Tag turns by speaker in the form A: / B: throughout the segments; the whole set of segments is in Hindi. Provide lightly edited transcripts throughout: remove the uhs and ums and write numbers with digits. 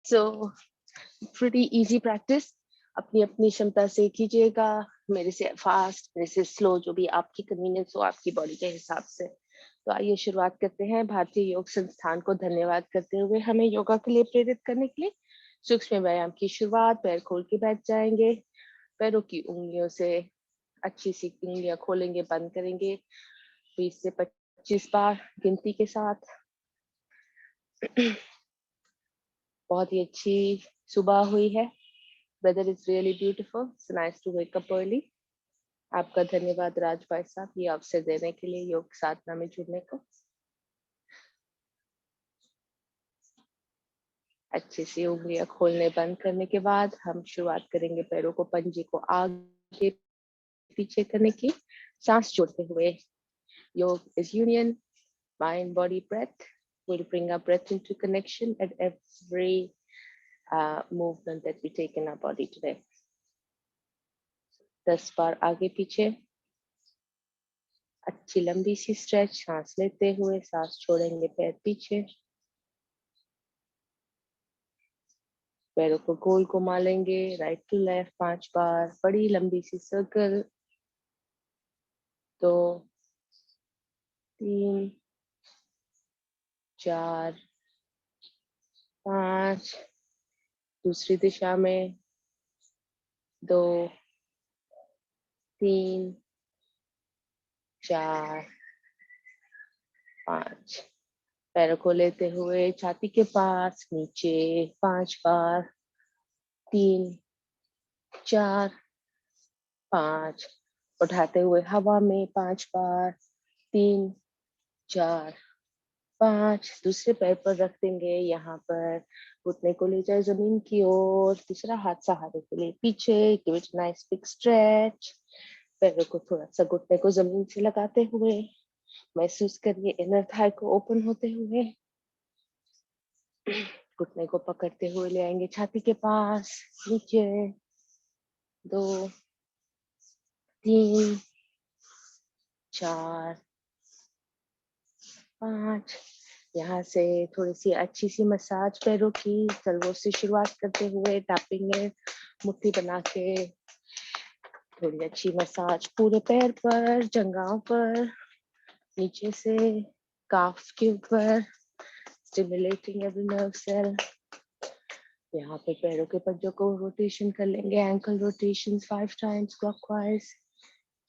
A: सो प्रीटी इजी प्रैक्टिस, अपनी अपनी क्षमता से कीजिएगा, मेरे से फास्ट, मेरे से स्लो, जो भी आपकी कन्वीनियंस हो आपकी बॉडी के हिसाब से। तो आइए शुरुआत करते हैं। भारतीय योग संस्थान को धन्यवाद करते हुए हमें योगा के लिए प्रेरित करने के लिए सूक्ष्म व्यायाम की शुरुआत। पैर खोल के बैठ जाएंगे, पैरों की उंगलियों से अच्छी सी उंगलियां खोलेंगे, बंद करेंगे 20 से 25 बार गिनती के साथ। बहुत ही अच्छी सुबह हुई है। Weather is really beautiful, so nice to wake up early. आपका धन्यवाद राज भाई साहब, ये अवसर देने के लिए योग साधना में जुड़ने को। अच्छे से उंगलियां खोलने बंद करने के बाद हम शुरुआत करेंगे पैरों को, पंजे को आगे पीछे करने की, सांस छोड़ते हुए। योग is union, mind, body, breath. We'll bring our breath into connection at every movement that we take in our body today. 10 बार आगे पीछे, अच्छी लंबी सी स्ट्रेच, सांस लेते हुए सांस छोड़ेंगे, पैर पीछे, पैरों को गोल घुमा लेंगे, राइट टू लेफ्ट 5 बार, बड़ी लंबी सी सर्कल। 2, 3, 4, 5, दूसरी दिशा में 2, 3, 4, 5। पैरों को लेते हुए छाती के पास नीचे 5 बार, 3, 4, 5। उठाते हुए हवा में 5 बार, 3, 4, 5। दूसरे पैर पर रख देंगे, यहाँ पर घुटने को ले जाए जमीन की ओर, दूसरा हाथ सहारे के लिए पीछे। Give it nice big stretch. पैरों को थोड़ा सा घुटने को जमीन से लगाते हुए महसूस करिए इनर थाई को ओपन होते हुए। घुटने को पकड़ते हुए ले आएंगे छाती के पास नीचे। 2, 3, 4, 5। यहाँ से थोड़ी सी अच्छी सी मसाज पैरों की, तलवों से शुरुआत करते हुए टैपिंग है, मुट्ठी बना के थोड़ी अच्छी मसाज पूरे पैर पर, जंघाओं पर, नीचे से काफ के ऊपर, स्टिमुलेटिंग एवरी नर्व सेल। यहाँ पे पैरों के पंजों को रोटेशन कर लेंगे, एंकल रोटेशन 5 टाइम्स क्लॉकवाइज।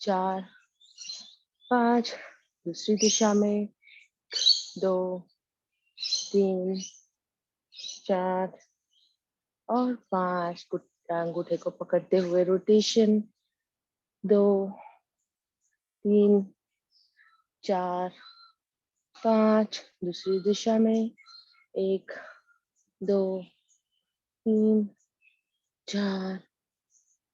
A: 4, 5। दूसरी दिशा में 2, 3, 4 और 5। अंगूठे को पकड़ते हुए रोटेशन 2, 3, 4, 5। दूसरी दिशा में 1, 2, 3, 4,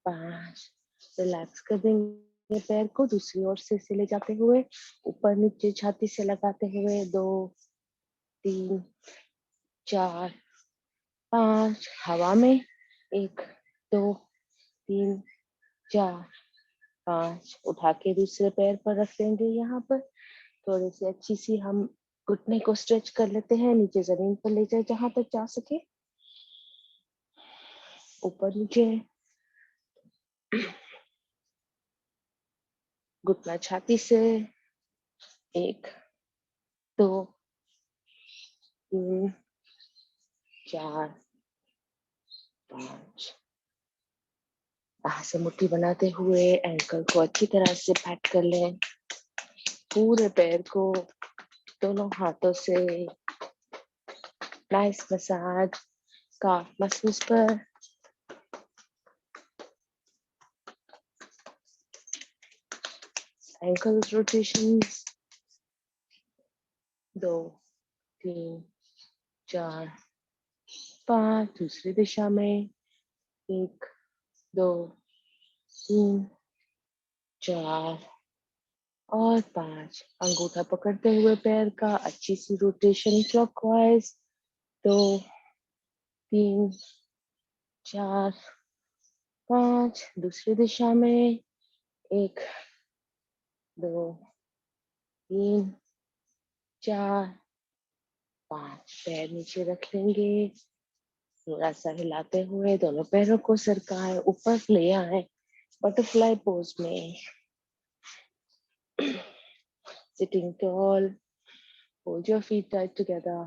A: 5। रिलैक्स कर देंगे पैर को, दूसरी ओर से ले जाते हुए ऊपर नीचे छाती से लगाते हुए 2, 3, 4, 5। हवा में 1, 2, 3, 4, 5। उठा के दूसरे पैर पर रख देंगे। यहाँ पर थोड़ी सी अच्छी सी हम घुटने को स्ट्रेच कर लेते हैं, नीचे जमीन पर ले जाए जहां तक जा सके, ऊपर नीचे, घुटना छाती से। 1, 2, 3, 4, 5। यहाँ से मुट्ठी बनाते हुए एंकल को अच्छी तरह से पैट कर लें, पूरे पैर को दोनों हाथों से नाइस मसाज काफ मसल्स पर। Ankle rotations 2, 3, 4, 5। दूसरी दिशा में 1, 2, 3, 4 और 5। अंगूठा पकड़ते हुए पैर का अच्छी सी रोटेशन क्लॉकवाइज 2, 3, 4, 5। दूसरी दिशा में 1, 2, 3, 4, 5। पैर नीचे रख लेंगे, थोड़ा सा हिलाते हुए दोनों पैरों को सरकाएं, ऊपर ले आए बटरफ्लाई पोज में। Sitting tall, hold your feet tight together,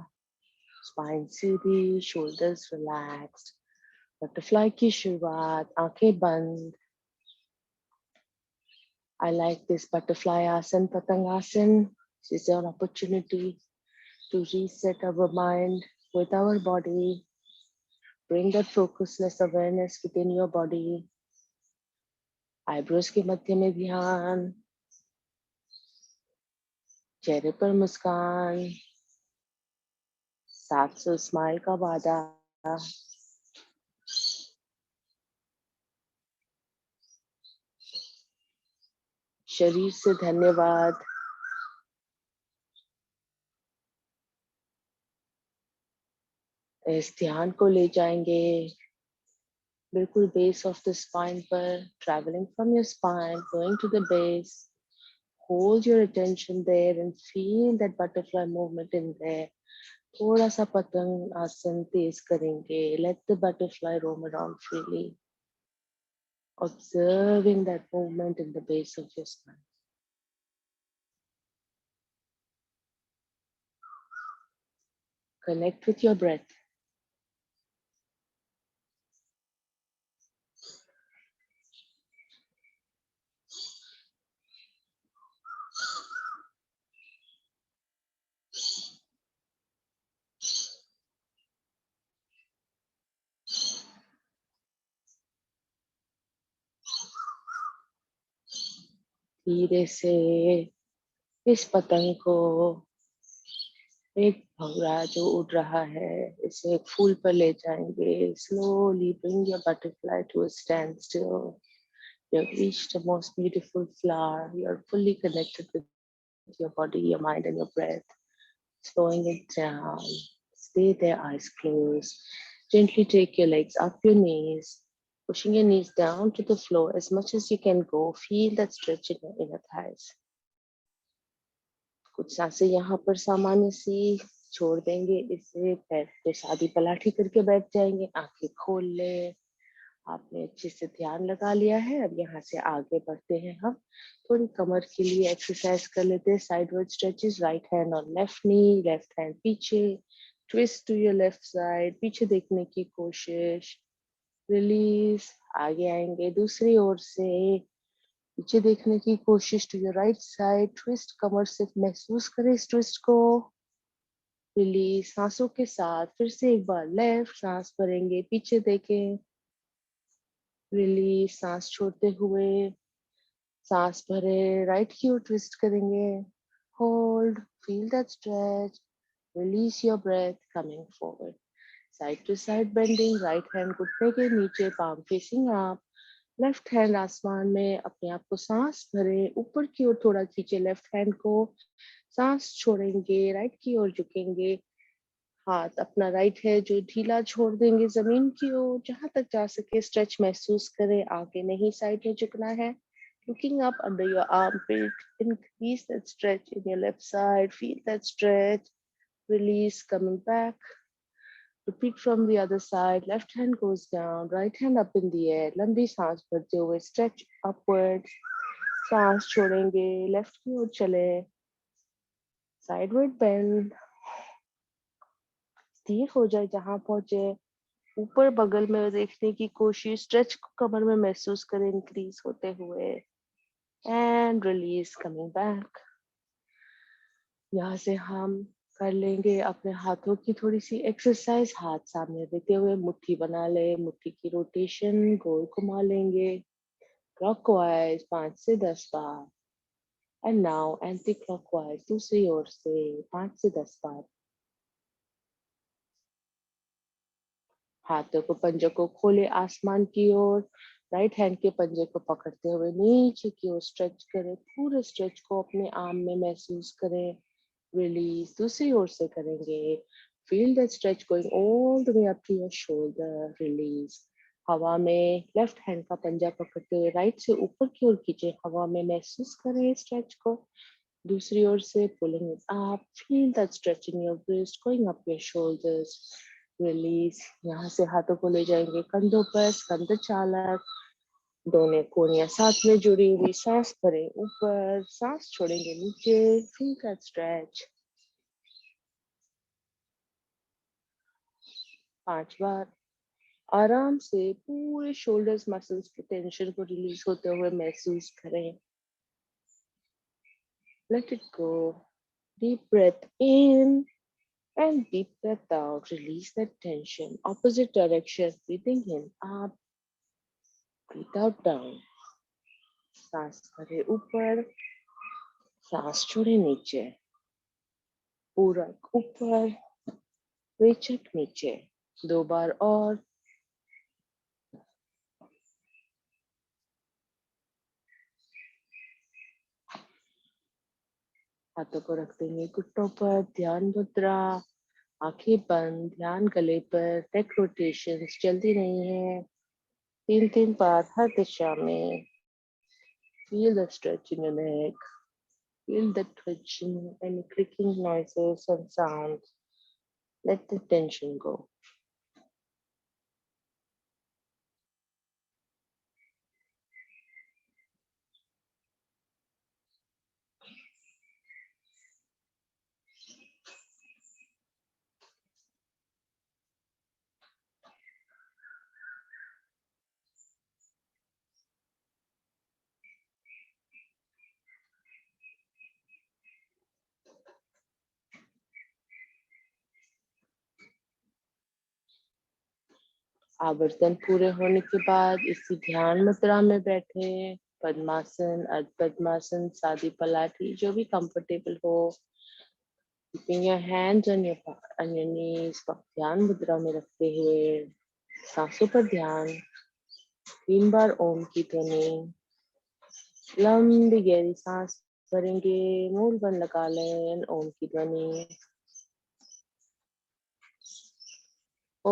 A: spine Sidhi, shoulders relaxed. Butterfly की शुरुआत, आंखें बंद। I like this butterfly asan, patangasan. This is an opportunity to reset our mind with our body. Bring that focusless awareness within your body. Eyebrows के मध्य में ध्यान, चेहरे पर मुस्कान, 700 स्माइल का वादा। शरीर से धन्यवाद। इस ध्यान को ले जाएंगे बिल्कुल बेस ऑफ द स्पाइन पर, travelling from your spine going to the base. Hold your attention there and feel that butterfly movement in there. थोड़ा सा पतंग आसन तेज करेंगे. Let the butterfly roam around freely, observing that movement in the base of your spine. Connect with your breath. धीरे से इस पतंग को, एक भंवरा जो उड़ रहा है, इसे एक फूल पर ले जाएंगे. Slowly bring your butterfly to a standstill. You have reached the most beautiful flower. You are fully connected with your body, your mind, and your breath. Slowing it down. Stay there, eyes closed. Gently take your legs up your knees, pushing your knees down to the floor as much as you can go. Feel that stretch in your inner thighs. कुछ सांसें यहाँ पर सामान्य सी छोड़ देंगे. इसे पैर पे सादी पलाठी करके बैठ जाएंगे. आंखें खोल ले. आपने अच्छे से ध्यान लगा लिया है. अब यहाँ से आगे बढ़ते हैं हम. थोड़ी कमर के लिए एक्सरसाइज कर लेते हैं. Sideward stretches. Right hand on left knee, left hand पीछे. Twist to your left side. पीछे देखने की कोशिश. रिलीज. आगे आएंगे दूसरी ओर से. पीछे देखने की कोशिश. To your right side. Twist. कमर से महसूस करें इस ट्विस्ट को. रिलीज. सांसों के साथ फिर से एक बार लेफ्ट. सांस भरेंगे, पीछे देखें. रिलीज. सांस छोड़ते हुए सांस भरे, राइट की ओर ट्विस्ट करेंगे. Hold. Feel that stretch. Release your breath. Coming forward. Side to side bending. Right hand घुटने के नीचे, palm facing up. Left hand आसमान में. अपने आप को सांस भरे, ऊपर की ओर थोड़ा खींचे लेफ्ट हैंड को. सांस छोड़ेंगे, राइट की ओर झुकेंगे. हाथ अपना राइट है जो ढीला छोड़ देंगे जमीन की ओर. जहां तक जा सके स्ट्रेच महसूस करें. आगे नहीं, साइड में झुकना है. Looking up under your armpit, increase that stretch in your left side. Feel that stretch. Release, coming back. Repeat from the other side. Left hand goes down, right hand up in the air. लंबी सांस भरते हुए stretch upwards. सांस छोड़ेंगे, लेफ्ट की ओर चले. Sideward bend. स्थिर हो जाए जहां पहुंचे. ऊपर बगल में देखने की कोशिश. स्ट्रेच को कमर में महसूस करें इंक्रीज होते हुए. And release, coming back. यहाँ से हम कर लेंगे अपने हाथों की थोड़ी सी एक्सरसाइज. हाथ सामने देते हुए मुट्ठी बना ले. मुट्ठी की रोटेशन गोल घुमा लेंगे क्लॉकवाइज 5 से 10 बार. एंड नाउ एंटी क्लॉकवाइज दूसरी ओर से 5 से 10 बार. हाथों को, पंजों को खोले आसमान की ओर. राइट हैंड के पंजे को पकड़ते हुए नीचे की ओर स्ट्रेच करें. पूरे स्ट्रेच को अपने आर्म में महसूस करें. रिलीज दूसरी ओर से करेंगे. Feel that stretch going all the way up to your shoulder. Release. हवा में लेफ्ट हैंड का पंजा पकड़ते हुए राइट से ऊपर की ओर खींचे. हवा में महसूस करें स्ट्रेच को. दूसरी ओर से pulling it up. Feel that stretch in your breast going up your shoulders. Release. यहाँ से हाथों को ले जाएंगे कंधों पर, स्कंद चालक। दोनों कोहनियां साथ में जुड़ी हुई, सांस भरें ऊपर, सांस छोड़ेंगे नीचे, फील दैट स्ट्रेच। 5 बार। आराम से पूरे शोल्डर्स मसल्स की टेंशन को रिलीज होते हुए महसूस करें। Let it go. Deep breath in and deep breath out. Release that tension. Opposite direction. Breathing in up, breathe out down. सांस भरे ऊपर, सांस छोड़े नीचे। पूरक ऊपर, रेचक नीचे। 2 बार और। हाथों को रख देंगे घुटनों पर, ध्यान मुद्रा। आंखें बंद, ध्यान गले पर। नेक रोटेशंस जल्दी नहीं है। 3-3 बार हर दिशा में। Feel the stretch in your neck. Feel the twitching and clicking noises and sounds. Let the tension go. आवर्तन पूरे होने के बाद इसी ध्यान मुद्रा में बैठे। पद्मासन, अर्ध पद्मासन, सादी पलाटी, जो भी कंफर्टेबल हो। Keeping your hands on your knees, ध्यान मुद्रा में रखते हुए सांसों पर ध्यान। 3 बार ओम की ध्वनि। लंबी गहरी सांस भरेंगे, मूल बंद लगा लें। ओम की ध्वनि। ओ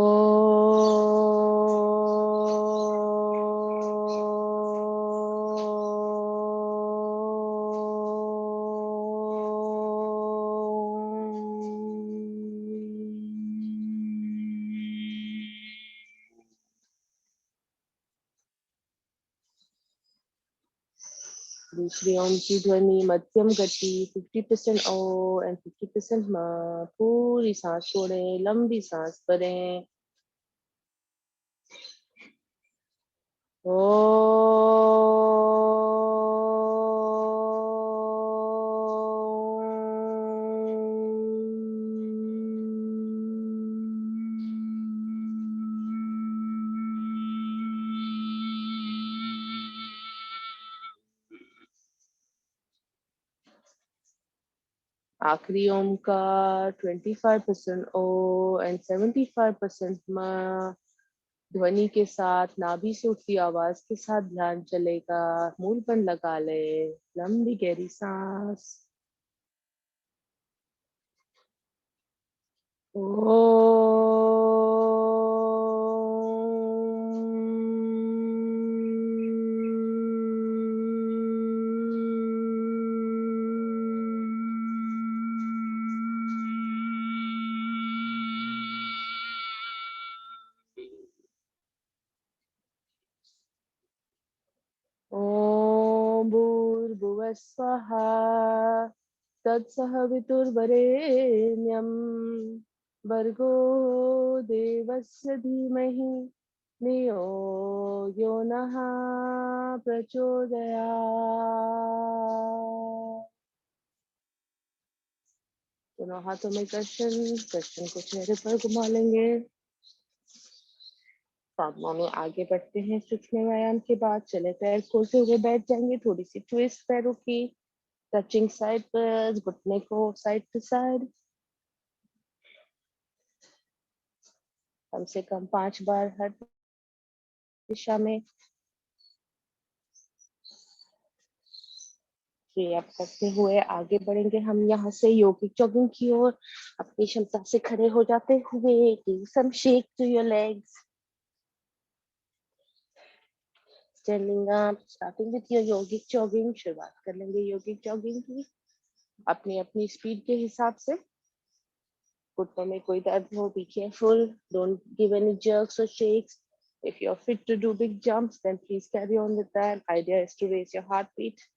A: दूसरी ओम की ध्वनि मध्यम गति, 50% ओ एंड 50% मा। पूरी सांस छोड़ें, लंबी सांस भरें। ओ आखिरी ओम का 25% ओ एंड 75% मा। ध्वनि के साथ नाभि से उठती आवाज के साथ ध्यान चलेगा। मूल बंद लगा ले, लंबी गहरी सांस। ओम भूर्भुवः स्वः तत्सवितुर्वरेण्यं भर्गो देवस्य धीमहि धियो यो नः प्रचोदयात्। दोनों हाथों में कर्षण को चेहरे पर घुमा लेंगे। पादमों में आगे बढ़ते हैं। सूक्ष्म व्यायाम के बाद चले पैर खोलते हुए बैठ जाएंगे। थोड़ी सी ट्विस्ट पैरों की, टचिंग साइड पर, घुटने को साइड टू साइड। कम से कम 5 बार हर दिशा में। अप करते हुए आगे बढ़ेंगे हम यहाँ से योगिक जॉगिंग की ओर। अपनी क्षमता से खड़े हो जाते हुए do some shake to your legs. Standing up, starting with your yogic jogging. शुरुआत कर लेंगे योगिक जॉगिंग की अपनी अपनी स्पीड के हिसाब से। घुटनों में कोई दर्द हो, be careful. Don't give any jerks or shakes. If you're fit to do big jumps, then please carry on with that. Idea is to raise your heartbeat.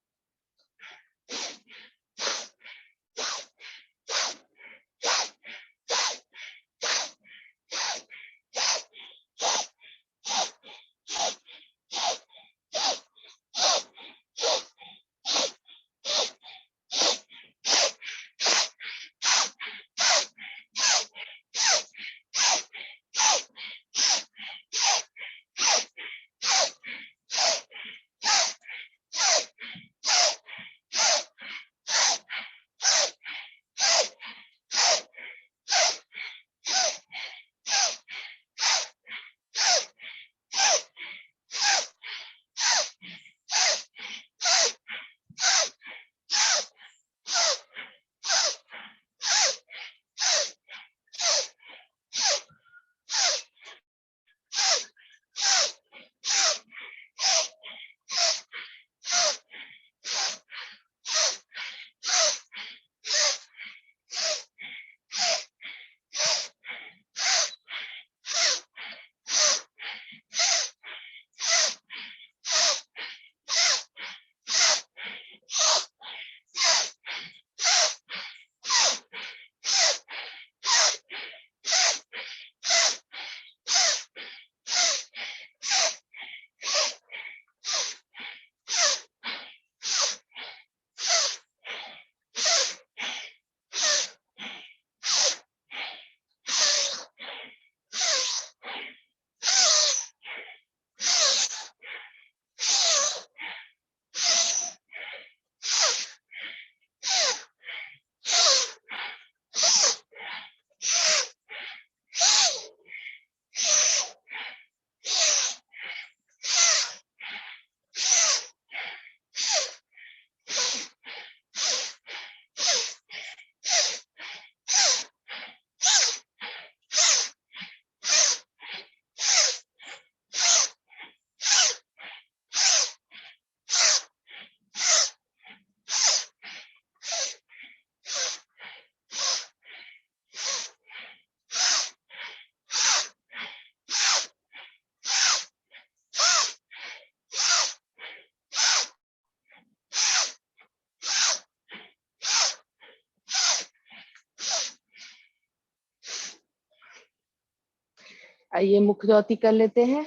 A: आइए मुखदौती कर लेते हैं।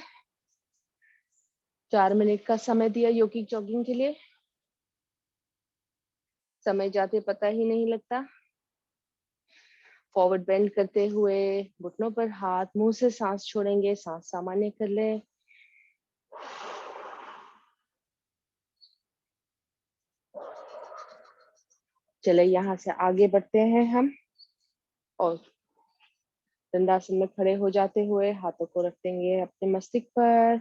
A: 4 मिनट का समय दिया योगिक जॉगिंग के लिए। समय जाते पता ही नहीं लगता। फॉरवर्ड बेंड करते हुए घुटनों पर हाथ, मुंह से सांस छोड़ेंगे, सांस सामान्य कर लें। चले यहाँ से आगे बढ़ते हैं हम, और दंडासन में खड़े हो जाते हुए हाथों को रख देंगे अपने मस्तिष्क पर।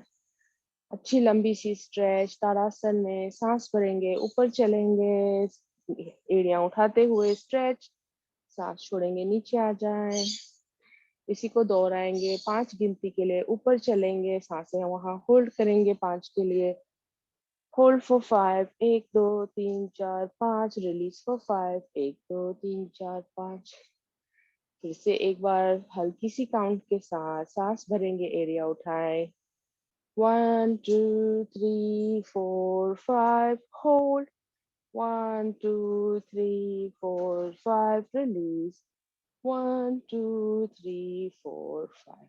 A: अच्छी लंबी सी स्ट्रेच ताड़ासन में। सांस भरेंगे, ऊपर चलेंगे, एड़ियां उठाते हुए स्ट्रेच, सांस छोड़ेंगे, नीचे आ जाएं। इसी को दोहराएंगे 5 गिनती के लिए। ऊपर चलेंगे, सांसें वहां होल्ड करेंगे 5 के लिए। Hold for 5, 1 2 3 4 5। Release for 5, 1 2 3 4 5। फिर से एक बार हल्की सी काउंट के साथ सांस भरेंगे, एरिया उठाएं। 1 2 3 4 5। होल्ड 1 2 3 4 5। रिलीज 1 2 3 4 5।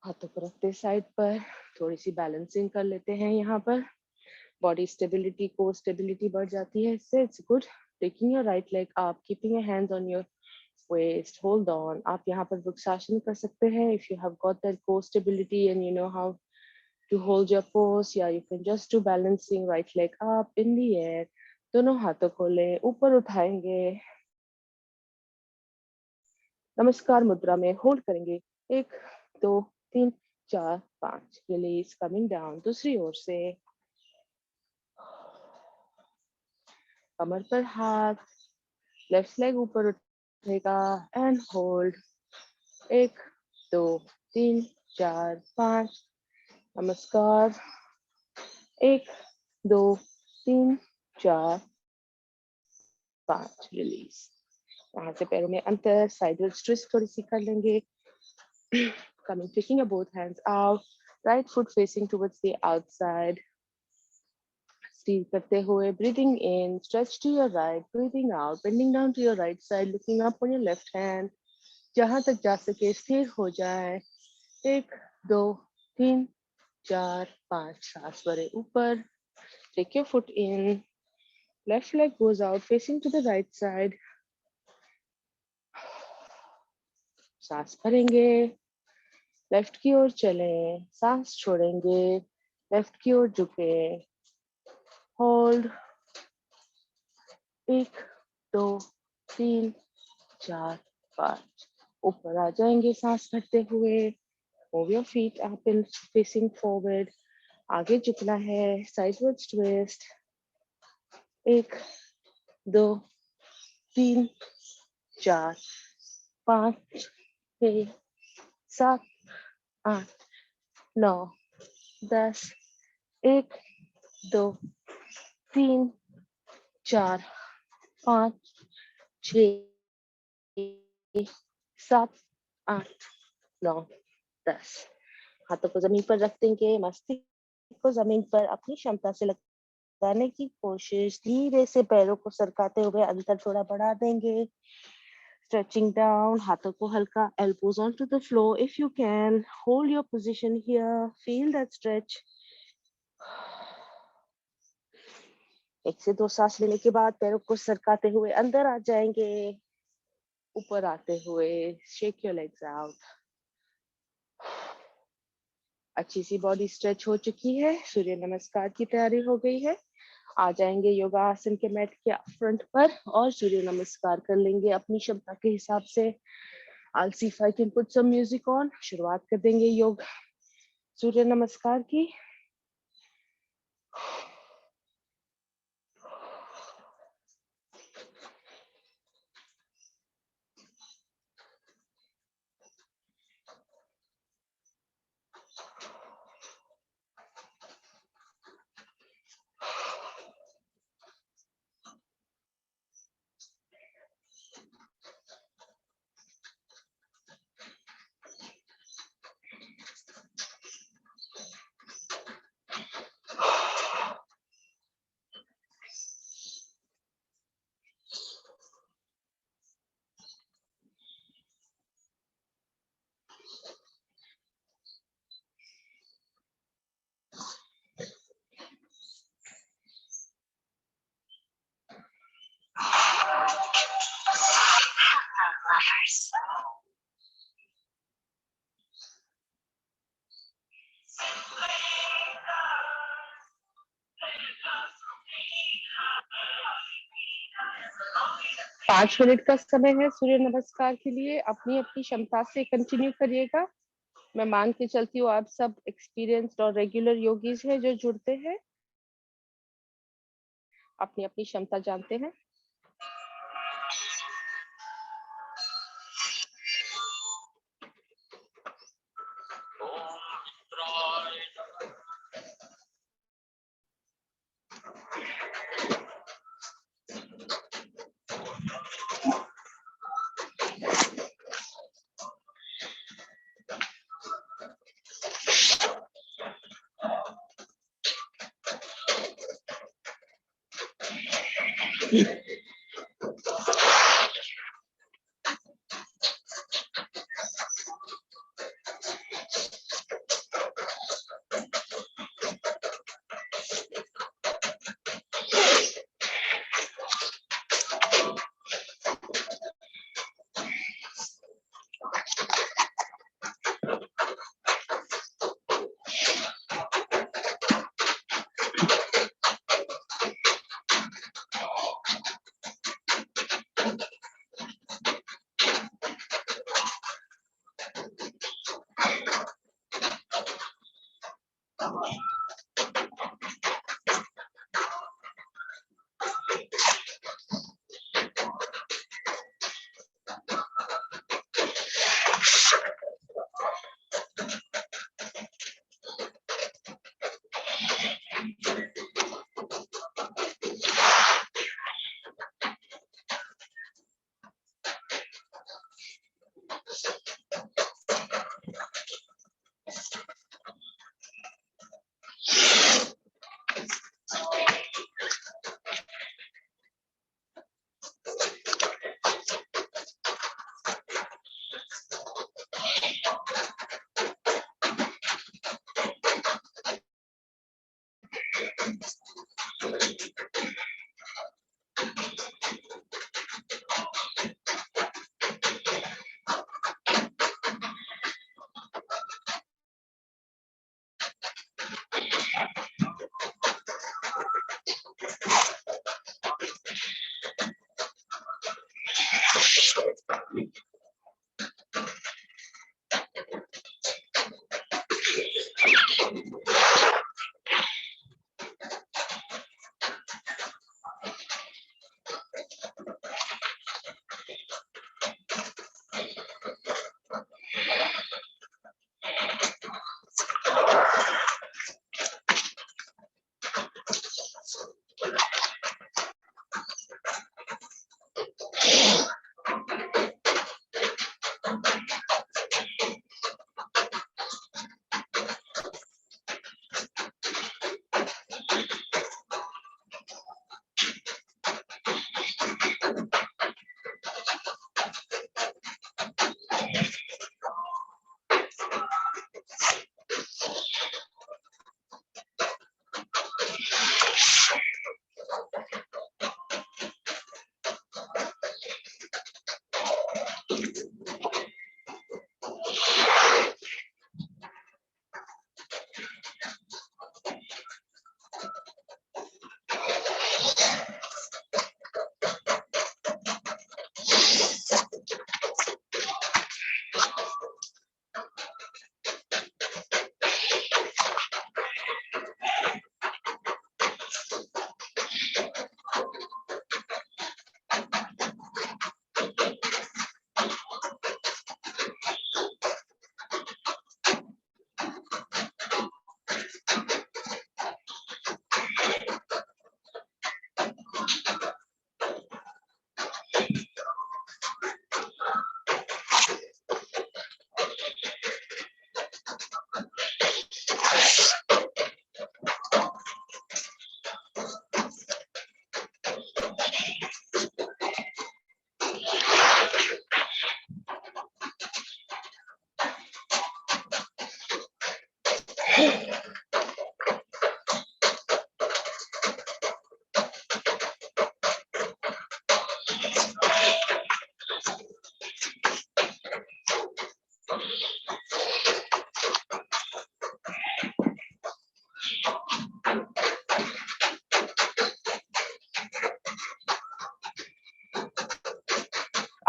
A: हाथों को रखते साइड पर, थोड़ी सी बैलेंसिंग कर लेते हैं। यहाँ पर बॉडी स्टेबिलिटी, कोर स्टेबिलिटी बढ़ जाती है इससे। It's good. Taking your right leg up, keeping your hands on your waist, hold on. आप यहाँ पर वृक्षासन कर सकते हैं if you have got that core stability and you know how to hold your pose. Yeah, you can just do balancing, right leg up in the air. दोनों हाथों को लें, ऊपर उठाएंगे, नमस्कार मुद्रा में होल्ड करेंगे। 1 2 3 4 5। Release, coming down. दूसरी ओर से कमर पर हाथ, लेफ्ट लेग ऊपर उठेगा एंड होल्ड। 1 2 3 4 5। नमस्कार। 1 2 3 4 5। रिलीज। यहाँ से पैरों में अंतर, sideways twist थोड़ी सी कर लेंगे. Coming, taking your both hands out, right foot facing towards the outside. Steal करते हुए, breathing in, stretch to your right, breathing out, bending down to your right side, looking up on your left hand. जहां तक जा सके स्थिर हो जाए. 1, 2, 3, 4, 5. सांस भरे ऊपर. Take your foot in. Left leg goes out, facing to the right side. सांस भरेंगे. लेफ्ट की ओर चलें. सांस छोड़ेंगे. लेफ्ट की ओर झुके. होल्ड. 1, 2, 3, 4, 5. ऊपर आ जाएंगे सांस भरते हुए. Move your feet up and facing forward. आगे झुकना है. Sideways twist. 1, 2, 3, 4, 5, 6, 7, 8, 9, 10. 1, 2, 3, 4, 5, 6, 7, 8, 9, 10. हाथों को जमीन पर रख देंगे. मस्तिष्क को जमीन पर अपनी क्षमता से लगाने की कोशिश. धीरे से पैरों को सरकाते हुए अंतर थोड़ा बढ़ा देंगे. Stretching down, हाथों को हल्का, elbows onto the floor. If you can, hold your position here. Feel that stretch. 1 से 2 सांस लेने के बाद पैरों को सरकाते हुए अंदर आ जाएंगे. ऊपर आते हुए shake your legs out. अच्छी सी बॉडी स्ट्रेच हो चुकी है. सूर्य नमस्कार की तैयारी हो गई है. आ जाएंगे योगा आसन के मैट के फ्रंट पर और सूर्य नमस्कार कर लेंगे अपनी क्षमता के हिसाब से. I'll see if I can put some music on. शुरुआत कर देंगे योग सूर्य नमस्कार की. पाँच मिनट का समय है सूर्य नमस्कार के लिए. अपनी अपनी क्षमता से कंटिन्यू करिएगा. मैं मान के चलती हूँ आप सब एक्सपीरियंस्ड और रेगुलर योगीज हैं जो जुड़ते हैं. अपनी अपनी क्षमता जानते हैं.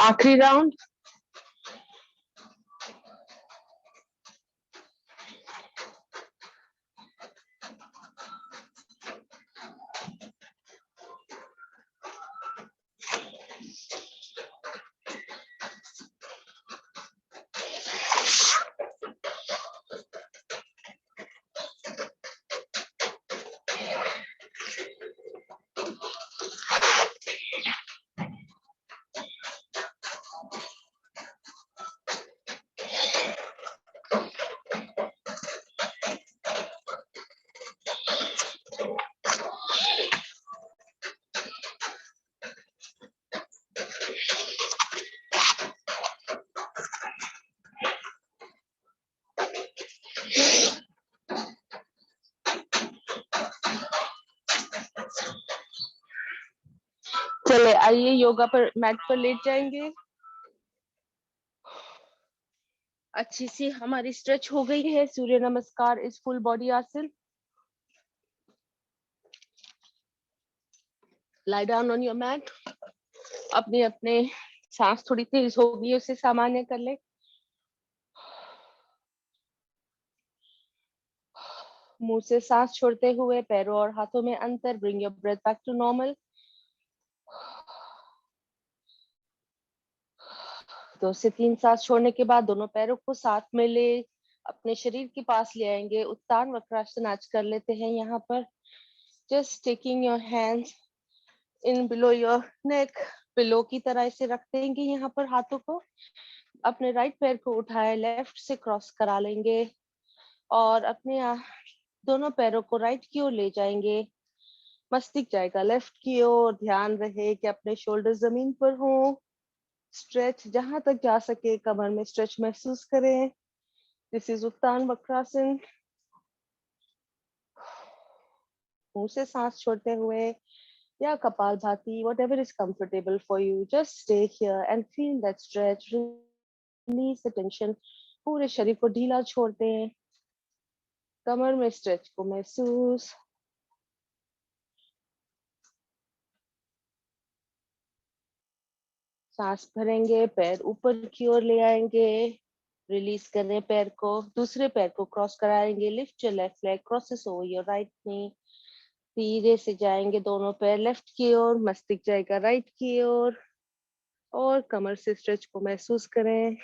A: आखिरी राउंड। चले आइए योगा पर मैट पर लेट जाएंगे। अच्छी सी हमारी स्ट्रेच हो गई है। सूर्य नमस्कार इस फुल बॉडी आसन। Lie down on your mat. अपने अपने सांस थोड़ी तेज होगी उसे सामान्य कर ले। मुंह से सांस छोड़ते हुए पैरों और हाथों में अंतर। Bring your breath back to normal. 2 से 3 सांस छोड़ने के बाद दोनों पैरों को साथ में ले अपने शरीर के पास ले आएंगे। उत्तान वक्रासन आज कर लेते हैं यहाँ पर। Just taking your hands in below your neck. Pillow की तरह इसे रख देंगे यहाँ पर हाथों को। अपने राइट पैर को उठाए लेफ्ट से क्रॉस करा लेंगे और अपने दोनों पैरों को राइट की ओर ले जाएंगे। मस्तिष्क जाएगा लेफ्ट की ओर। ध्यान रहे कि अपने शोल्डर जमीन पर हो। स्ट्रेच जहां तक जा सके कमर में स्ट्रेच महसूस करें। This is Uttan Vakrasana. मुंह से सांस छोड़ते हुए या kapalbhati, whatever is comfortable for you. Just stay here and feel that stretch. Release the tension. पूरे शरीर को ढीला छोड़ते हैं. कमर में स्ट्रेच को महसूस. सांस भरेंगे, पैर ऊपर की ओर ले आएंगे. रिलीज करें पैर को. दूसरे पैर को क्रॉस कराएंगे. Lift your left leg crosses over your right नी. धीरे से जाएंगे दोनों पैर लेफ्ट की ओर. मस्तिष्क जाएगा राइट की ओर. और कमर से स्ट्रेच को महसूस करें.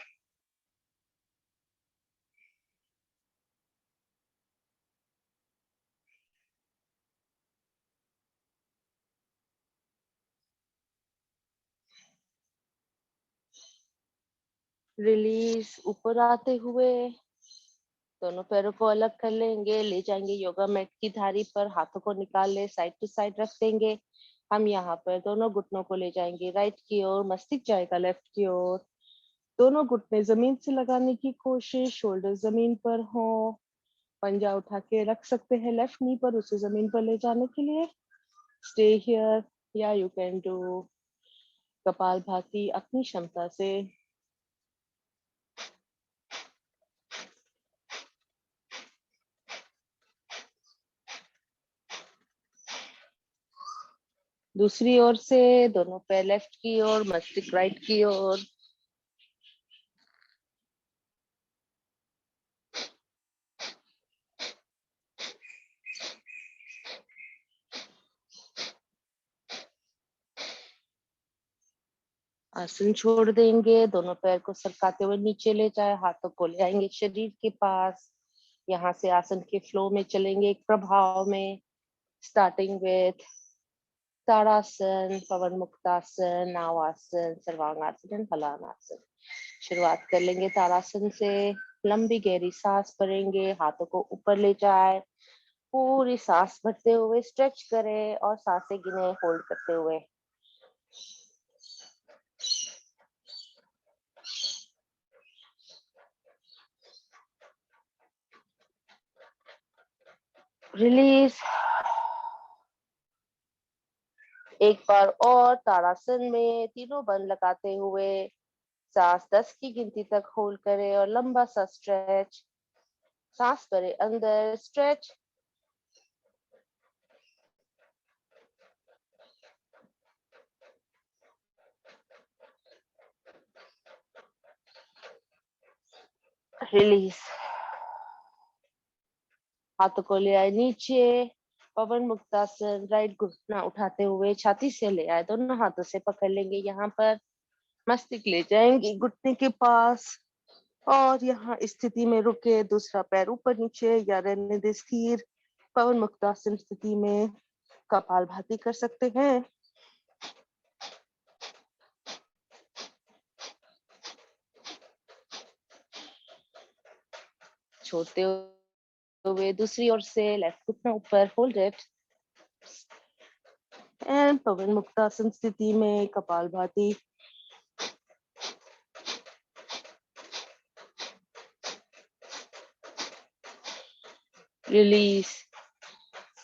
A: रिलीज. ऊपर आते हुए दोनों पैरों को अलग कर लेंगे. ले जाएंगे योगा मैट की धारी पर. हाथों को निकाल ले. साइड टू साइड रख देंगे. हम यहाँ पर दोनों घुटनों को ले जाएंगे राइट की ओर. मस्तिष्क जाएगा लेफ्ट की ओर. दोनों घुटने जमीन से लगाने की कोशिश. शोल्डर जमीन पर हो. पंजा उठा के रख सकते हैं लेफ्ट नी पर, उसे जमीन पर ले जाने के लिए. स्टे हियर या यू कैन डू कपालभाति अपनी क्षमता से. दूसरी ओर से दोनों पैर लेफ्ट की ओर, मस्तिष्क राइट की ओर. आसन छोड़ देंगे. दोनों पैर को सरकाते हुए नीचे ले जाए. हाथों को ले आएंगे शरीर के पास. यहाँ से आसन के फ्लो में चलेंगे एक प्रभाव में. Starting with Tadasana, Pawan Muktasana, Navasana, Sarvangasana and Halanasana. शुरुआत कर लेंगे ताड़ासन से. लंबी गहरी सांस भरेंगे. हाथों को ऊपर ले जाए. पूरी सांस भरते हुए स्ट्रेच करें और सांसें गिने होल्ड करते हुए. रिलीज. एक बार और ताड़ासन में तीनों बंद लगाते हुए सांस 10 की गिनती तक होल्ड करें और लंबा सा स्ट्रेच. सांस भरे अंदर. स्ट्रेच. रिलीज. हाथों को ले आए नीचे. पवन मुक्तासन. राइट घुटना उठाते हुए छाती से ले आए. दोनों हाथों से पकड़ लेंगे यहाँ पर. मस्तिष्क ले जाएंगे घुटने के पास और यहाँ स्थिति में रुके. दूसरा पैर ऊपर नीचे या रहने दे स्थिर. पवन मुक्तासन स्थिति में कपालभाति कर सकते हैं. छोड़ते हुए दूसरी ओर से लेफ्ट घुटना ऊपर. होल्ड इट एंड पवन मुक्तासन स्थिति में कपालभाति. रिलीज.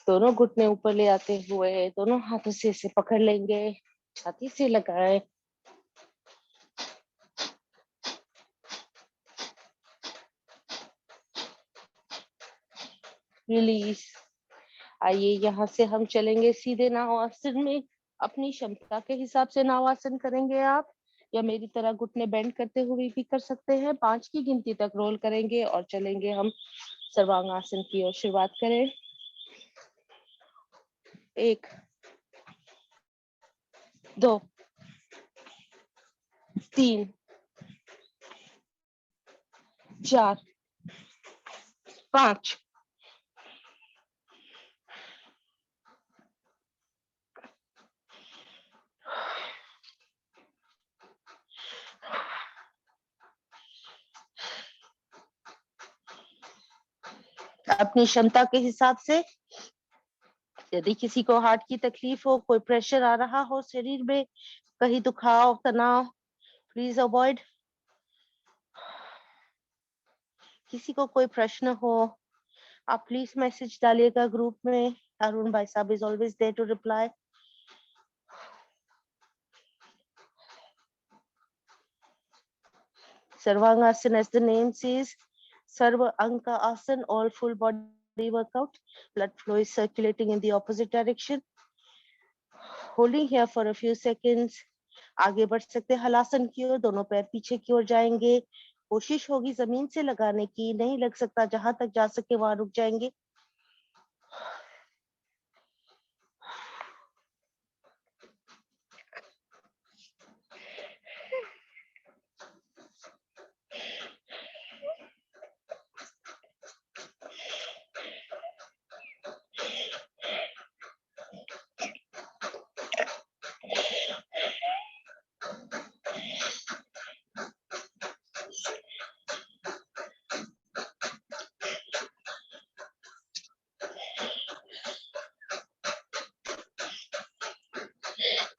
A: दोनों घुटने ऊपर ले आते हुए दोनों हाथों से इसे पकड़ लेंगे. छाती से लगाए. रिलीज. आइए यहाँ से हम चलेंगे सीधे नावासन में. अपनी क्षमता के हिसाब से नावासन करेंगे आप, या मेरी तरह घुटने बेंड करते हुए भी कर सकते हैं. 5 की गिनती तक रोल करेंगे और चलेंगे हम सर्वांगासन की ओर. शुरुआत करें. 1 2 3 4 5. अपनी क्षमता के हिसाब से. यदि किसी को हार्ट की तकलीफ हो, कोई प्रेशर आ रहा हो शरीर में, कहीं दुखाव तनाव, प्लीज अवॉइड. किसी को कोई प्रश्न हो आप प्लीज मैसेज डालिएगा ग्रुप में. Arun Bhai Sahab is always there to reply. Sarvangasana, as the name says, Sarva Anka Asana, all full body workout. Blood flow is circulating in the opposite direction. Holding here for a few seconds. आगे बढ़ सकते हैं हलासन की ओर, दोनों पैर पीछे की ओर जाएंगे. कोशिश होगी जमीन से लगाने की, नहीं लग सकता, जहां तक जा सके वहां रुक जाएंगे.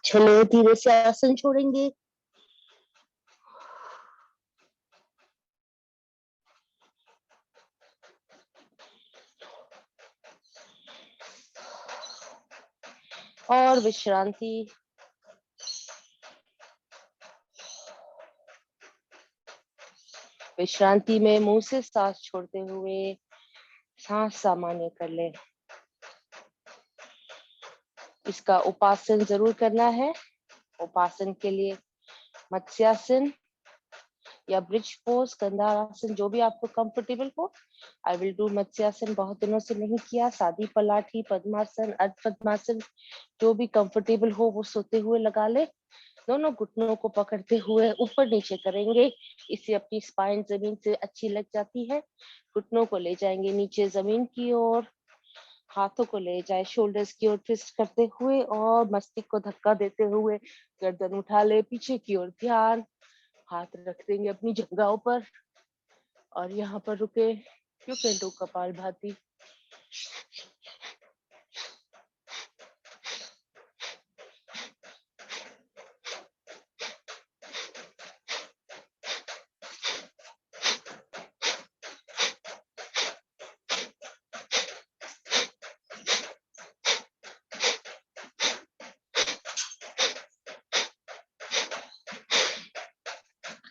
A: चलो धीरे से आसन छोड़ेंगे. और विश्रांति. विश्रांति में मुंह से सांस छोड़ते हुए सांस सामान्य कर ले. इसका उपासन जरूर करना है. उपासन के लिए मत्स्यासन या ब्रिज पोज, कंधार आसन, जो भी आपको कंफर्टेबल हो. आई विल डू मत्स्यासन, बहुत दिनों से नहीं किया. सादी पलाठी, पद्मासन, अर्ध पद्मासन, जो भी कंफर्टेबल हो वो सोते हुए लगा ले. दोनों घुटनों को पकड़ते हुए ऊपर नीचे करेंगे. इससे अपनी स्पाइन जमीन से अच्छी लग जाती है. घुटनों को ले जाएंगे नीचे जमीन की ओर. हाथों को ले जाए शोल्डर्स की ओर ट्विस्ट करते हुए और मस्तिष्क को धक्का देते हुए गर्दन उठा ले पीछे की ओर. ध्यान. हाथ रख देंगे अपनी जंघाओं पर और यहाँ पर रुके. You can do kapalbhati.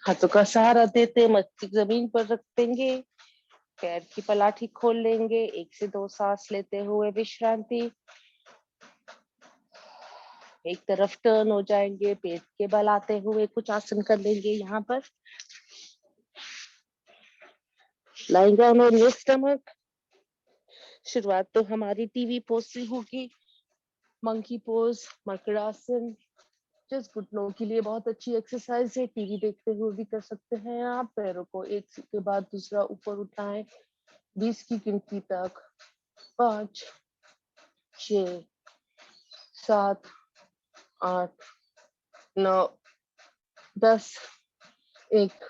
A: हाथों का सहारा देते मस्तिष्क जमीन पर रख देंगे. पैर की पलाठी खोल लेंगे. 1 से 2 सांस लेते हुए विश्रांति. एक तरफ टर्न हो जाएंगे. पेट के बल आते हुए कुछ आसन कर लेंगे. यहाँ पर lying down on your stomach. शुरुआत तो हमारी टीवी पोज से होगी. मंकी पोज, मकरासन, जस्ट घुटनों के लिए बहुत अच्छी एक्सरसाइज है. टीवी देखते हुए भी कर सकते हैं आप. पैरों को एक के बाद दूसरा ऊपर उठाएं. 20 की गिनती तक. 5, 6, 7, 8, 9, 10. 1,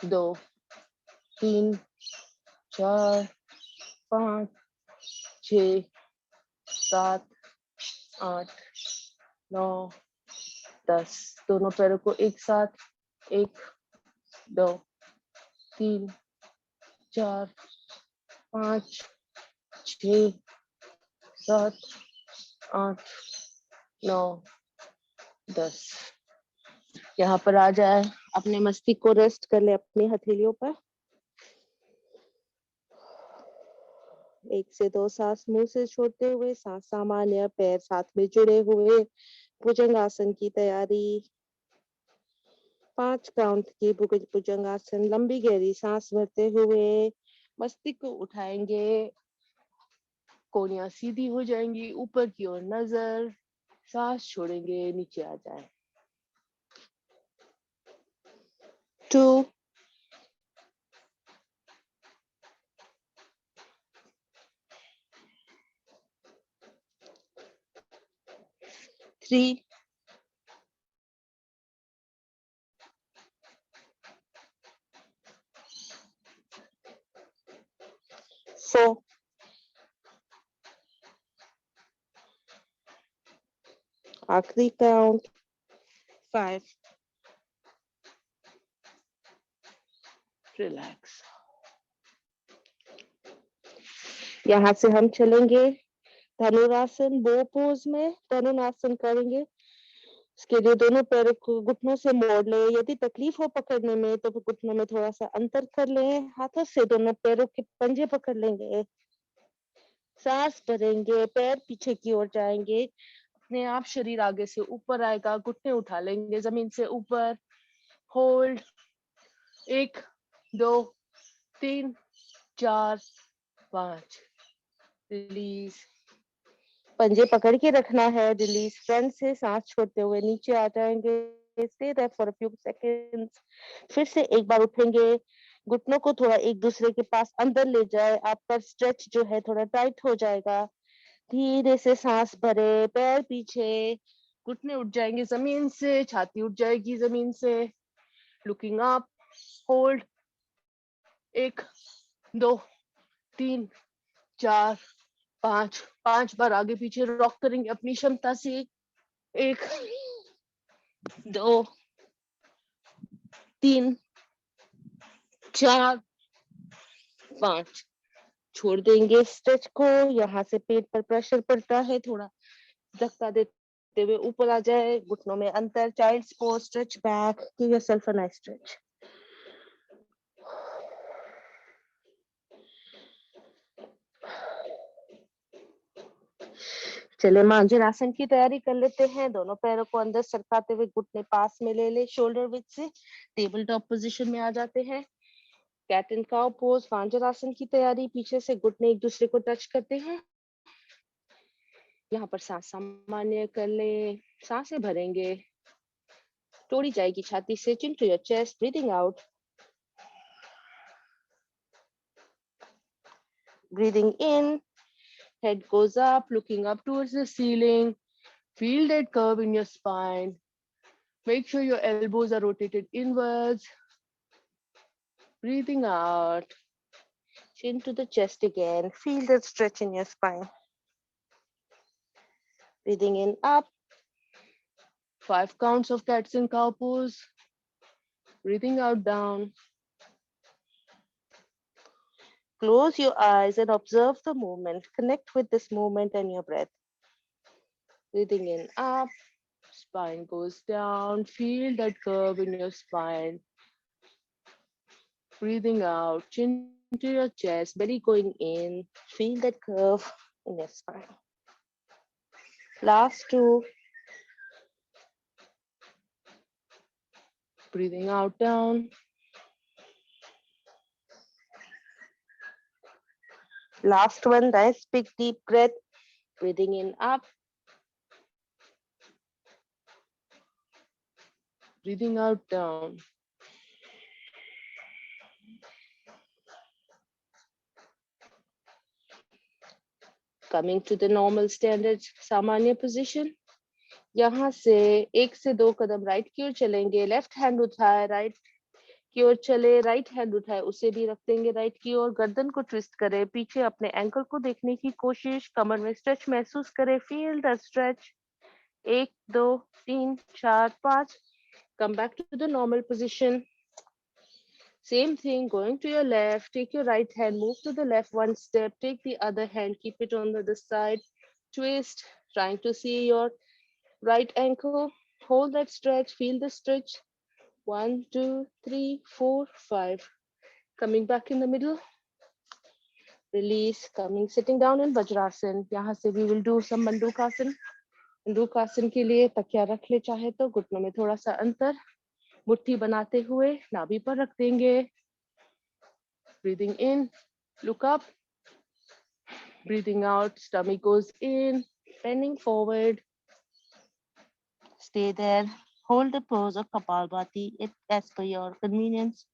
A: 2, 3, 4, 5, 6, 7, 8, 9, 10. दोनों पैरों को एक साथ. 1, 2, 3, 4, 5, 6, 7, 8, 9, 10. यहाँ पर आ जाए. अपने मस्तिष्क को रेस्ट कर ले अपनी हथेलियों पर. 1 से 2 सांस मुंह से छोड़ते हुए सांस सामान्य. पैर साथ में जुड़े हुए. भुजंगासन की तैयारी. 5 काउंट की भुजंगासन. लंबी गहरी सांस भरते हुए मस्तिष्क को उठाएंगे. कोहनियां सीधी हो जाएंगी. ऊपर की ओर नजर. सांस छोड़ेंगे. नीचे आ जाए. 2, 3, 4, आखिरी काउंट 5. रिलैक्स. यहाँ से हम चलेंगे धनुरासन बो पोज में धनुरासन करेंगे। इसके लिए दोनों पैरों को घुटनों से मोड़ ले। यदि तकलीफ हो पकड़ने में तो घुटनों में थोड़ा सा अंतर कर लें। हाथों से दोनों पैरों के पंजे पकड़ लेंगे। सांस भरेंगे, पैर पीछे की ओर जाएंगे, अपने आप शरीर आगे से ऊपर आएगा, घुटने उठा लेंगे जमीन से ऊपर। होल्ड 1 2 3 4 5। रिलीज। पंजे पकड़ के रखना है। रिलीज। फ्रंट से सांस छोड़ते हुए नीचे आ जाएंगे। Stay there for a few seconds. फिर से एक बार उठेंगे। घुटनों को थोड़ा एक दूसरे के पास अंदर ले जाए। आपका स्ट्रेच जो है थोड़ा टाइट हो जाएगा। धीरे से सांस भरे, पैर पीछे, घुटने उठ जाएंगे जमीन से, छाती उठ जाएगी जमीन से। Looking up. होल्ड 1 2 3 4 5। 5 बार आगे पीछे रॉक करेंगे अपनी क्षमता से। 1 2 3 4 5। छोड़ देंगे स्ट्रेच को। यहाँ से पेट पर प्रेशर पड़ता है, थोड़ा धक्का देते हुए ऊपर आ जाए। घुटनों में अंतर। Child's pose. Stretch back. Give yourself a nice stretch. चले मांजन आसन की तैयारी कर लेते हैं। दोनों पैरों को अंदर सरकाते हुए घुटने पास में ले ले। शोल्डर विड्थ से टेबल टॉप पोजीशन में आ जाते हैं। Cat and cow pose. मांजन आसन की तैयारी। पीछे से घुटने एक दूसरे को टच करते हैं। यहाँ पर सांस सामान्य कर ले। सांसें भरेंगे, तोड़ी जाएगी छाती से। Chin to your chest. Breathing out. Breathing in. Head goes up, looking up towards the ceiling. Feel that curve in your spine. Make sure your elbows are rotated inwards. Breathing out. Chin to the chest again. Feel that stretch in your spine. Breathing in up. 5 counts of cats and cow pose. Breathing out down. Close your eyes and observe the movement. Connect with this movement and your breath. Breathing in up. Spine goes down. Feel that curve in your spine. Breathing out, chin to your chest, belly going in. Feel that curve in your spine. Last 2. Breathing out down. Last one, nice big deep breath. Breathing in up. Breathing out down. Coming to the normal standard सामान्य position. यहाँ से 1 से 2 कदम राइट की ओर चलेंगे। लेफ्ट हैंड उठाए, राइट की ओर चले। राइट हैंड उठाए, उसे भी रख देंगे राइट की ओर। गर्दन को ट्विस्ट करें। पीछे अपने एंकल को देखने की कोशिश। कमर में स्ट्रेच महसूस करें। Feel the stretch. 1 2 3 4 5. Come back to the normal position. Same thing, going to your left. Take your right hand, move to the left 1 step. Take the other hand, keep it on the other side. Twist, trying to see your right ankle. Hold that stretch, feel the stretch. 1 2 3 4 5. Coming back in the middle. Release, coming, sitting down in Vajrasan. यहाँ से we will do some Mandukasana. Mandukasana के लिए तकिया रख ले चाहे तो। घुटनों में थोड़ा सा अंतर। मुट्ठी बनाते हुए नाभि पर रख देंगे। Breathing in, look up. Breathing out, stomach goes in, bending forward. Stay there. Hold the pose of Kapalbhati as per your convenience.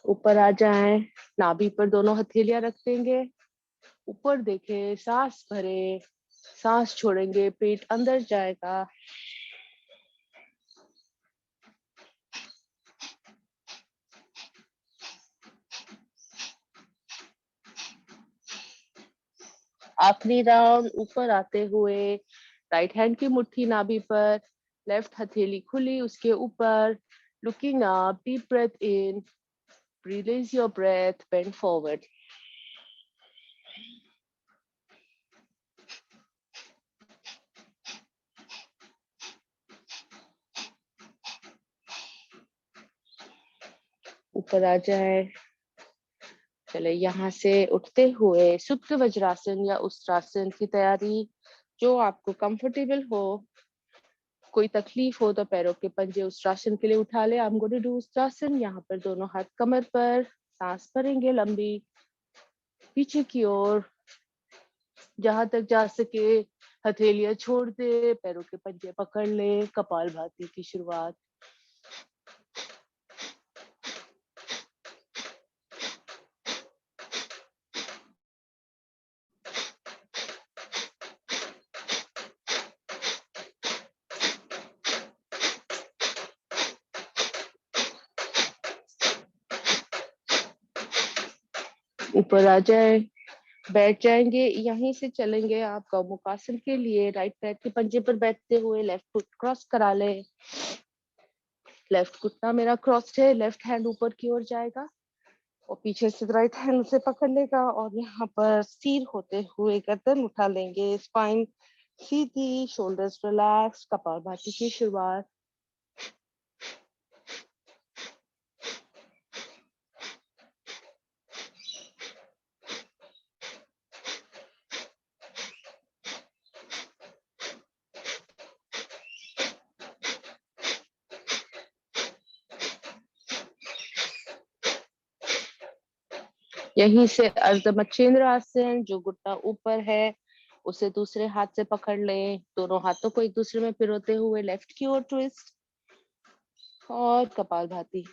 A: ऊपर आ जाएं, नाभि पर दोनों हथेलियां रख देंगे। ऊपर देखें, सांस भरे, सांस छोड़ेंगे, पेट अंदर जाएगा। आखिरी राउंड ऊपर आते हुए राइट हैंड की मुट्ठी नाभि पर, लेफ्ट हथेली खुली उसके ऊपर, looking up, deep breath in, release your breath, bend forward. ऊपर आ जाए। चले यहाँ से उठते हुए सुप्त वज्रासन या उष्ट्रासन की तैयारी, जो आपको कंफर्टेबल हो। कोई तकलीफ हो तो पैरों के पंजे उष्ट्रासन के लिए उठा ले। I'm going to do Ushtrasana. यहाँ पर दोनों हाथ कमर पर, सांस भरेंगे लंबी पीछे की ओर, जहां तक जा सके हथेलियां छोड़ दे, पैरों के पंजे पकड़ ले। कपालभाति की शुरुआत। ऊपर आ जाए, बैठ जाएंगे। यहीं से चलेंगे आप गौमुखासन के लिए। राइट पैर के पंजे पर बैठते हुए लेफ्ट फुट क्रॉस करा ले। लेफ्ट घुटना मेरा क्रॉस है, लेफ्ट हैंड ऊपर की ओर जाएगा और पीछे से राइट हैंड उसे पकड़ लेगा और यहाँ पर स्थिर होते हुए गर्दन उठा लेंगे। स्पाइन सीधी, शोल्डर्स रिलैक्स, कपालभाति की शुरुआत। यहीं से अर्धमच्छिंद्र आसन, जो घुटना ऊपर है उसे दूसरे हाथ से पकड़ ले। दोनों हाथों को एक दूसरे में पिरोते हुए लेफ्ट की ओर ट्विस्ट और कपालभाति।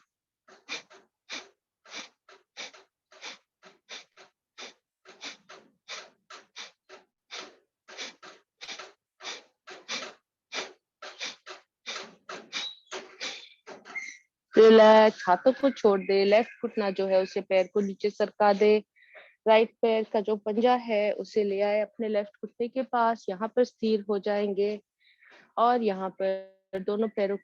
A: रिलैक्स, हाथों को छोड़ दे। लेफ्ट घुटना जो है उसे पैर को नीचे सरका दे। राइट पैर का जो पंजा है उसे ले आए अपने लेफ्ट घुटने के पास। यहाँ पर स्थिर हो जाएंगे और यहाँ पर दोनों पैरों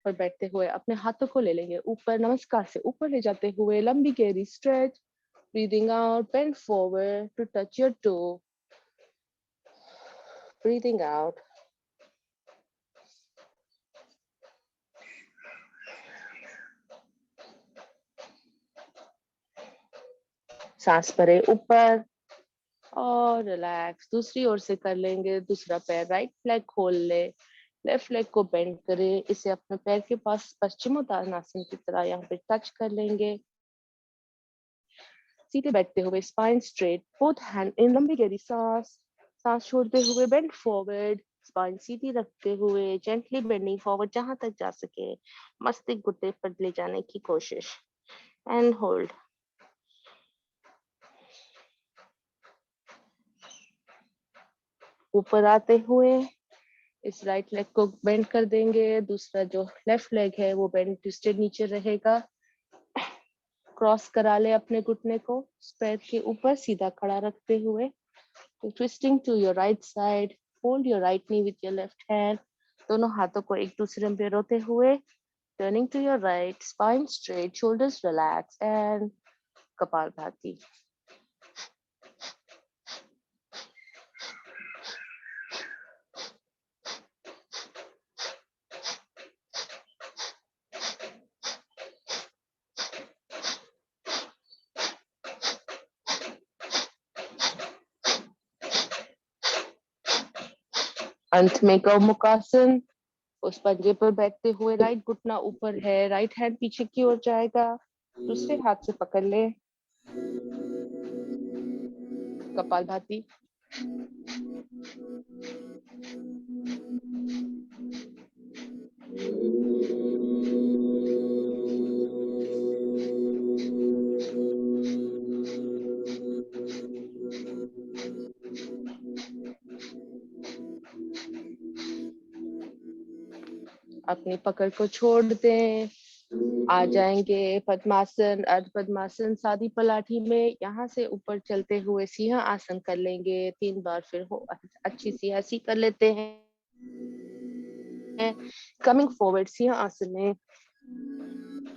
A: पर बैठते हुए अपने हाथों को ले लेंगे ऊपर। नमस्कार से ऊपर ले जाते हुए लंबी गहरी stretch. Breathing out, bend forward to touch your toe. Breathing out. सांस भरे ऊपर और रिलैक्स। दूसरी ओर से कर लेंगे। दूसरा पैर राइट लेग खोल ले, लेफ्ट लेग को बेंड करे। इसे अपने पैर के पास पश्चिमोत्तानासन की तरह यहाँ पे टच कर लेंगे। सीधे बैठते हुए spine straight, both hand in, लंबी गहरी सांस। सांस छोड़ते हुए बेंड फॉरवर्ड, स्पाइन सीधी रखते हुए जेंटली बेंडिंग फॉरवर्ड जहां तक जा सके। मस्तिष्क घुटने पर ले जाने की कोशिश एंड होल्ड। ऊपर आते हुए इस राइट लेग को बेंड कर देंगे। दूसरा जो लेफ्ट लेग है वो बेंड ट्विस्टेड नीचे रहेगा। क्रॉस करा ले अपने घुटने को पैर के ऊपर, सीधा खड़ा रखते हुए। Twisting to your right side, hold your right knee with your left hand. दोनों हाथों को एक दूसरे में पिरोते हुए turning to your right, spine straight, shoulders relax and kapalbhati. अंत में गौमुखासन। उस पंजे पर बैठते हुए राइट घुटना ऊपर है, राइट हैंड पीछे की ओर जाएगा। दूसरे हाथ से पकड़ ले। कपालभाति। अपनी पकड़ को छोड़ दें। आ जाएंगे पद्मासन, अर्ध पद्मासन, सादी पलाठी में। यहाँ से ऊपर चलते हुए सिंह आसन कर लेंगे 3 बार। फिर हो अच्छी सी हंसी कर लेते हैं। कमिंग फॉरवर्ड सिंहासन में,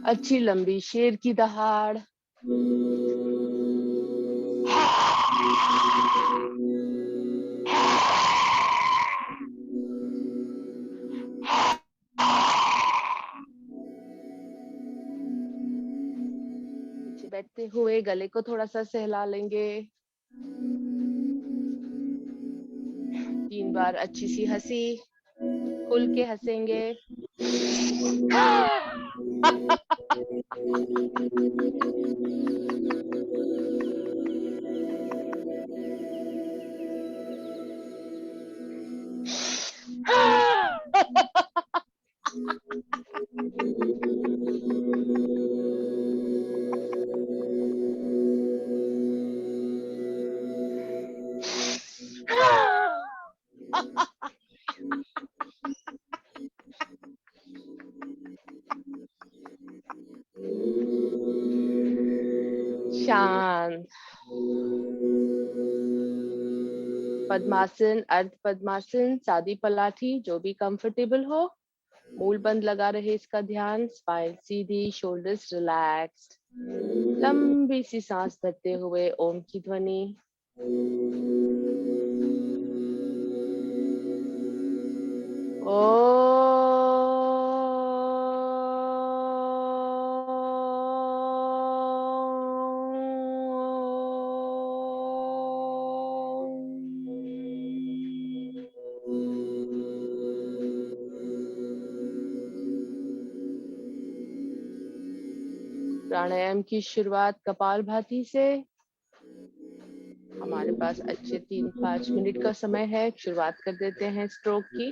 A: अच्छी लंबी शेर की दहाड़, नीचे बैठते हुए गले को थोड़ा सा सहला लेंगे। 3 बार अच्छी सी हंसी, खुल के हंसेंगे। शांत। पद्मासन, अर्ध पद्मासन, सादी पलाठी, जो भी कंफर्टेबल हो। मूल बंद लगा रहे इसका ध्यान, स्पाइन सीधी, शोल्डर्स रिलैक्स्ड। लंबी सी सांस भरते हुए ओम की ध्वनि। ओ प्राणायाम की शुरुआत कपालभाति से। हमारे पास अच्छे 3-5 मिनट का समय है, शुरुआत कर देते हैं स्ट्रोक की।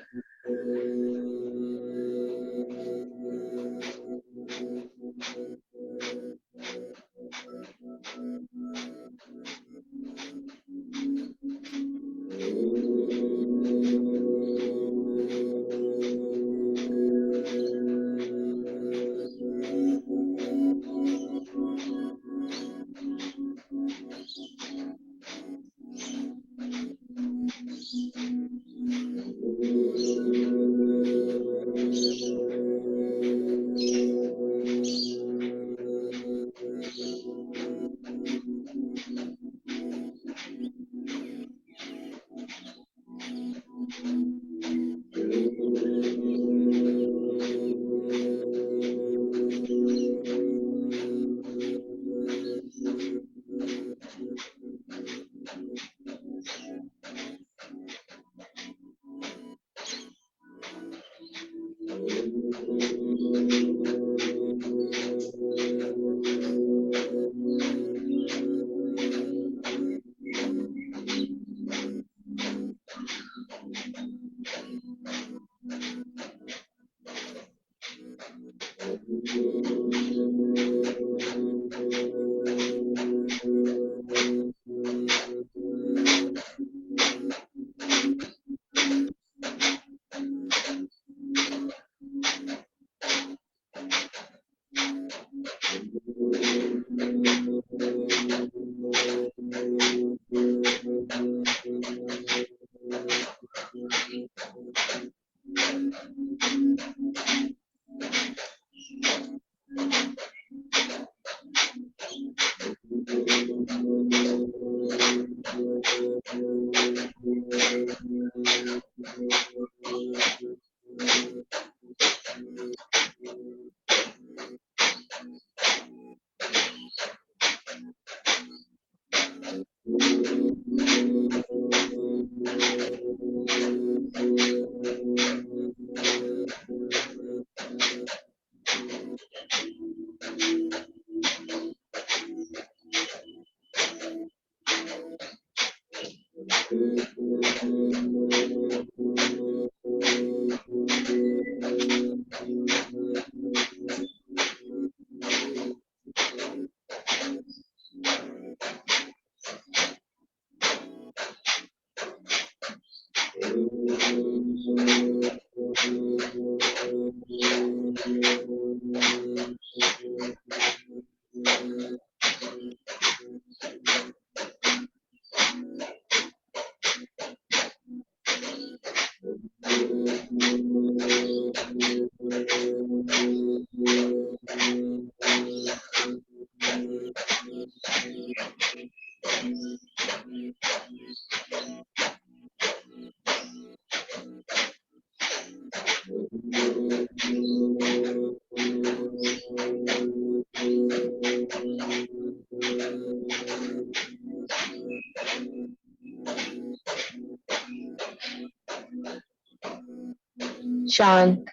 A: शांत,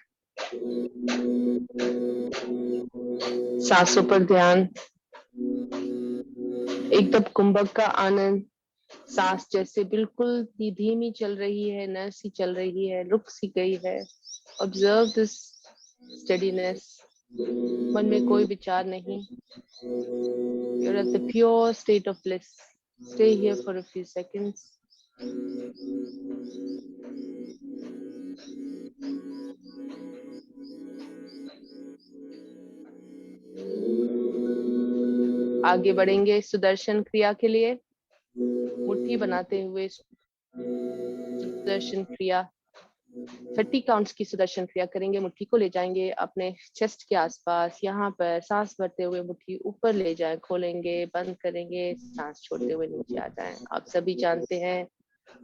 A: सांसों पर ध्यान, एकदम कुंभक का आनंद। सांस जैसे बिल्कुल धीमी चल रही है, न सी चल रही है, रुक सी गई है। Observe this steadiness. मन में कोई विचार नहीं। You're at the pure state of bliss. Stay here for a few seconds. आगे बढ़ेंगे सुदर्शन क्रिया के लिए। मुट्ठी बनाते हुए सुदर्शन क्रिया 30 काउंट्स की सुदर्शन क्रिया करेंगे। मुट्ठी को ले जाएंगे अपने चेस्ट के आसपास, यहाँ पर सांस भरते हुए मुट्ठी ऊपर ले जाए, खोलेंगे, बंद करेंगे, सांस छोड़ते हुए नीचे आ जाएं। आप सभी जानते हैं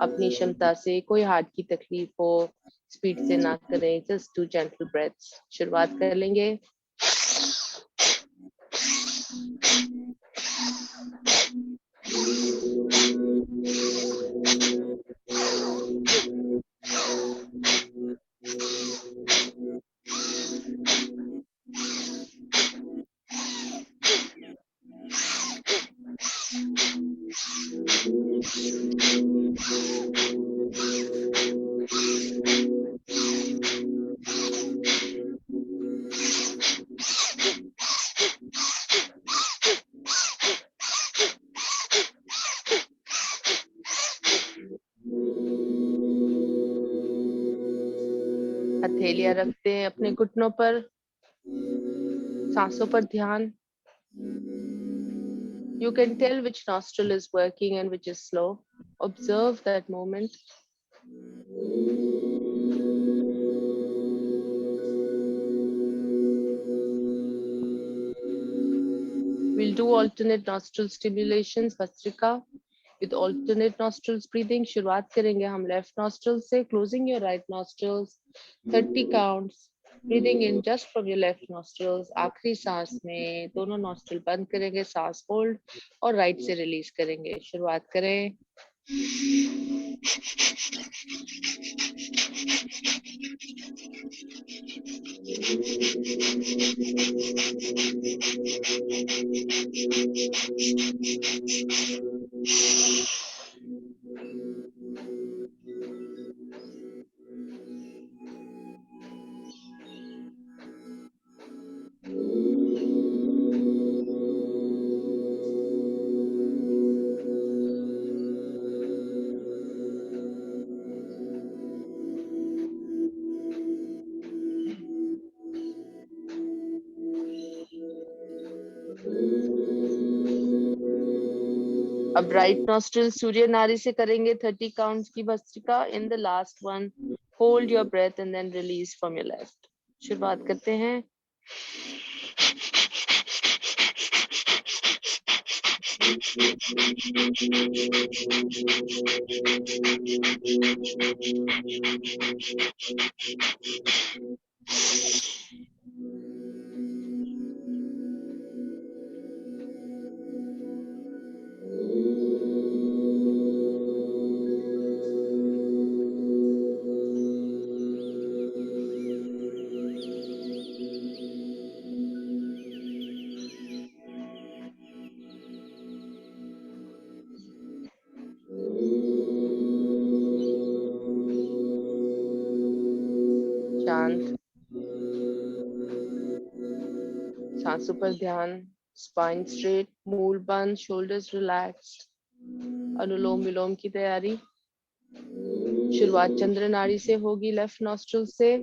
A: अपनी क्षमता से, कोई हार्ट की तकलीफ हो स्पीड से ना करें, जस्ट डू जेंटल ब्रेथ्स। शुरुआत कर लेंगे। हथेलियां रखते हैं अपने घुटनों पर, सांसों पर ध्यान। You can tell which nostril is working and which is slow. Observe that moment. We'll do alternate nostril stimulations, Vastrika, with alternate nostrils breathing. शुरुआत करेंगे हम left nostril से, closing your right nostrils, 30 counts. Breathing in just from your left nostrils. आखिरी सांस में दोनों nostril बंद करेंगे, सांस hold और right से release करेंगे। शुरुआत करें। अब राइट नॉस्ट्रिल सूर्य नाड़ी से करेंगे 30 काउंट्स की भस्त्रिका। In the last one hold your breath and then release from your left. शुरुआत करते हैं। शांत, सांसों पर ध्यान, स्पाइन स्ट्रेट, मूल बंद, शोल्डर्स रिलैक्स्ड। अनुलोम विलोम की तैयारी। शुरुआत चंद्र नाड़ी से होगी, लेफ्ट नॉस्ट्रिल से।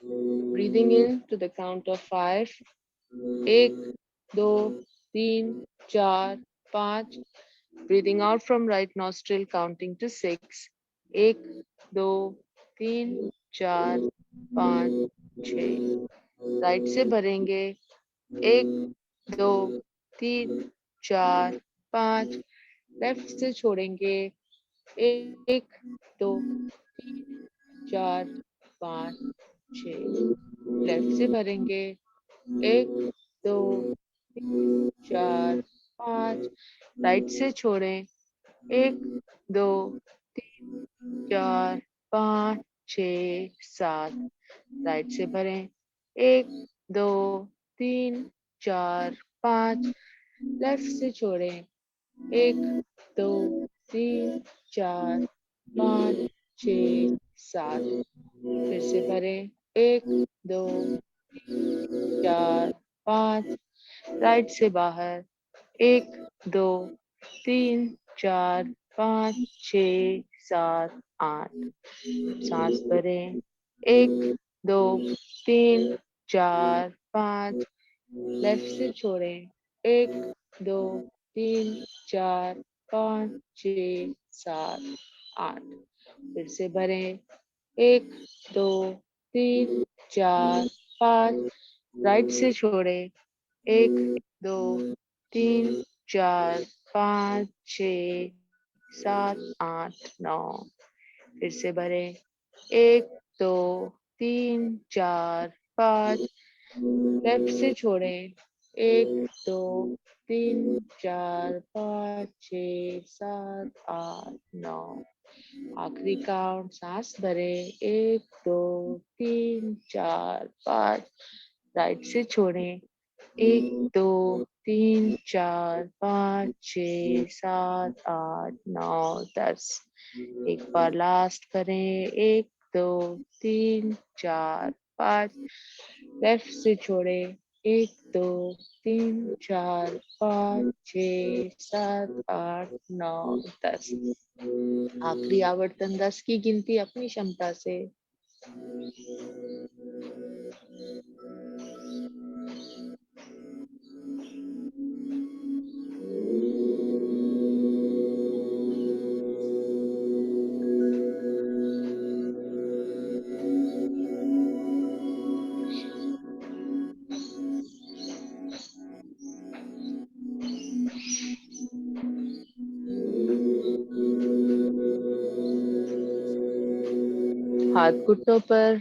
A: Breathing in to the count of 5, 1 2 3 4 5। Breathing out from right nostril, counting to 6, 1 2 3 4 5 6। Right से भरेंगे, 1 2 3 4 5। लेफ्ट से छोड़ेंगे, 1 2 3 4 5 6। लेफ्ट से भरेंगे, 1 2 3 4 5। राइट से छोड़ें, 1 2 3 4 5 6 7। राइट से भरें 1 2 3 4 5। लेफ्ट से छोड़ें 1 2 3 4 5 6 7। फिर से भरें 1 2 4 5। राइट से बाहर 1 2 3 4 5 6 7 8। सांस भरें 1 2 3 4 5। लेफ्ट से छोड़ें 1 2 3 4 5 6 7 8। फिर से भरें 1 2 3 4 5। राइट से छोड़ें 1 2 3 4 5 6 7 8 9। फिर से भरें 1 2 3 4 5। लेफ्ट से छोड़ें 1 2 3 4 5 6 7 8 9। आखिरी काउंट सांस भरें 1 2 3 4 5। राइट से छोड़ें 1 2 3 4 5 6 7 8 9 10। एक बार लास्ट करें 1 2 3 4 5। लेफ्ट से छोड़ें 1 2 3 4 5 6 7 8 9 10। आखिरी आवर्तन 10 की गिनती अपनी क्षमता से। हाथ घुटनों पर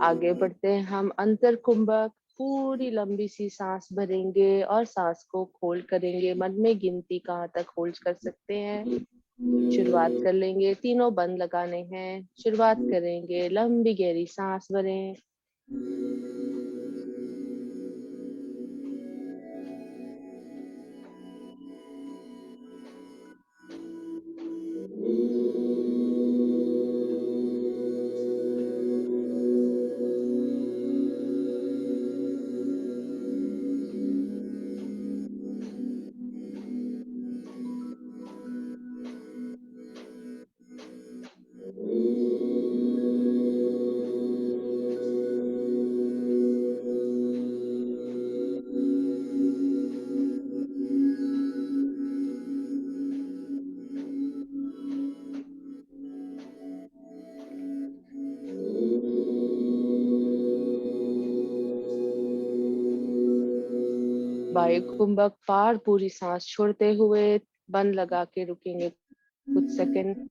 A: आगे बढ़ते हैं हम अंतर कुंभक। पूरी लंबी सी सांस भरेंगे और सांस को होल्ड करेंगे। मन में गिनती कहाँ तक होल्ड कर सकते हैं शुरुआत कर लेंगे। तीनों बंद लगाने हैं। शुरुआत करेंगे। लंबी गहरी सांस भरें। वायु कुंभक पार पूरी सांस छोड़ते हुए बंद लगा के रुकेंगे कुछ सेकंड।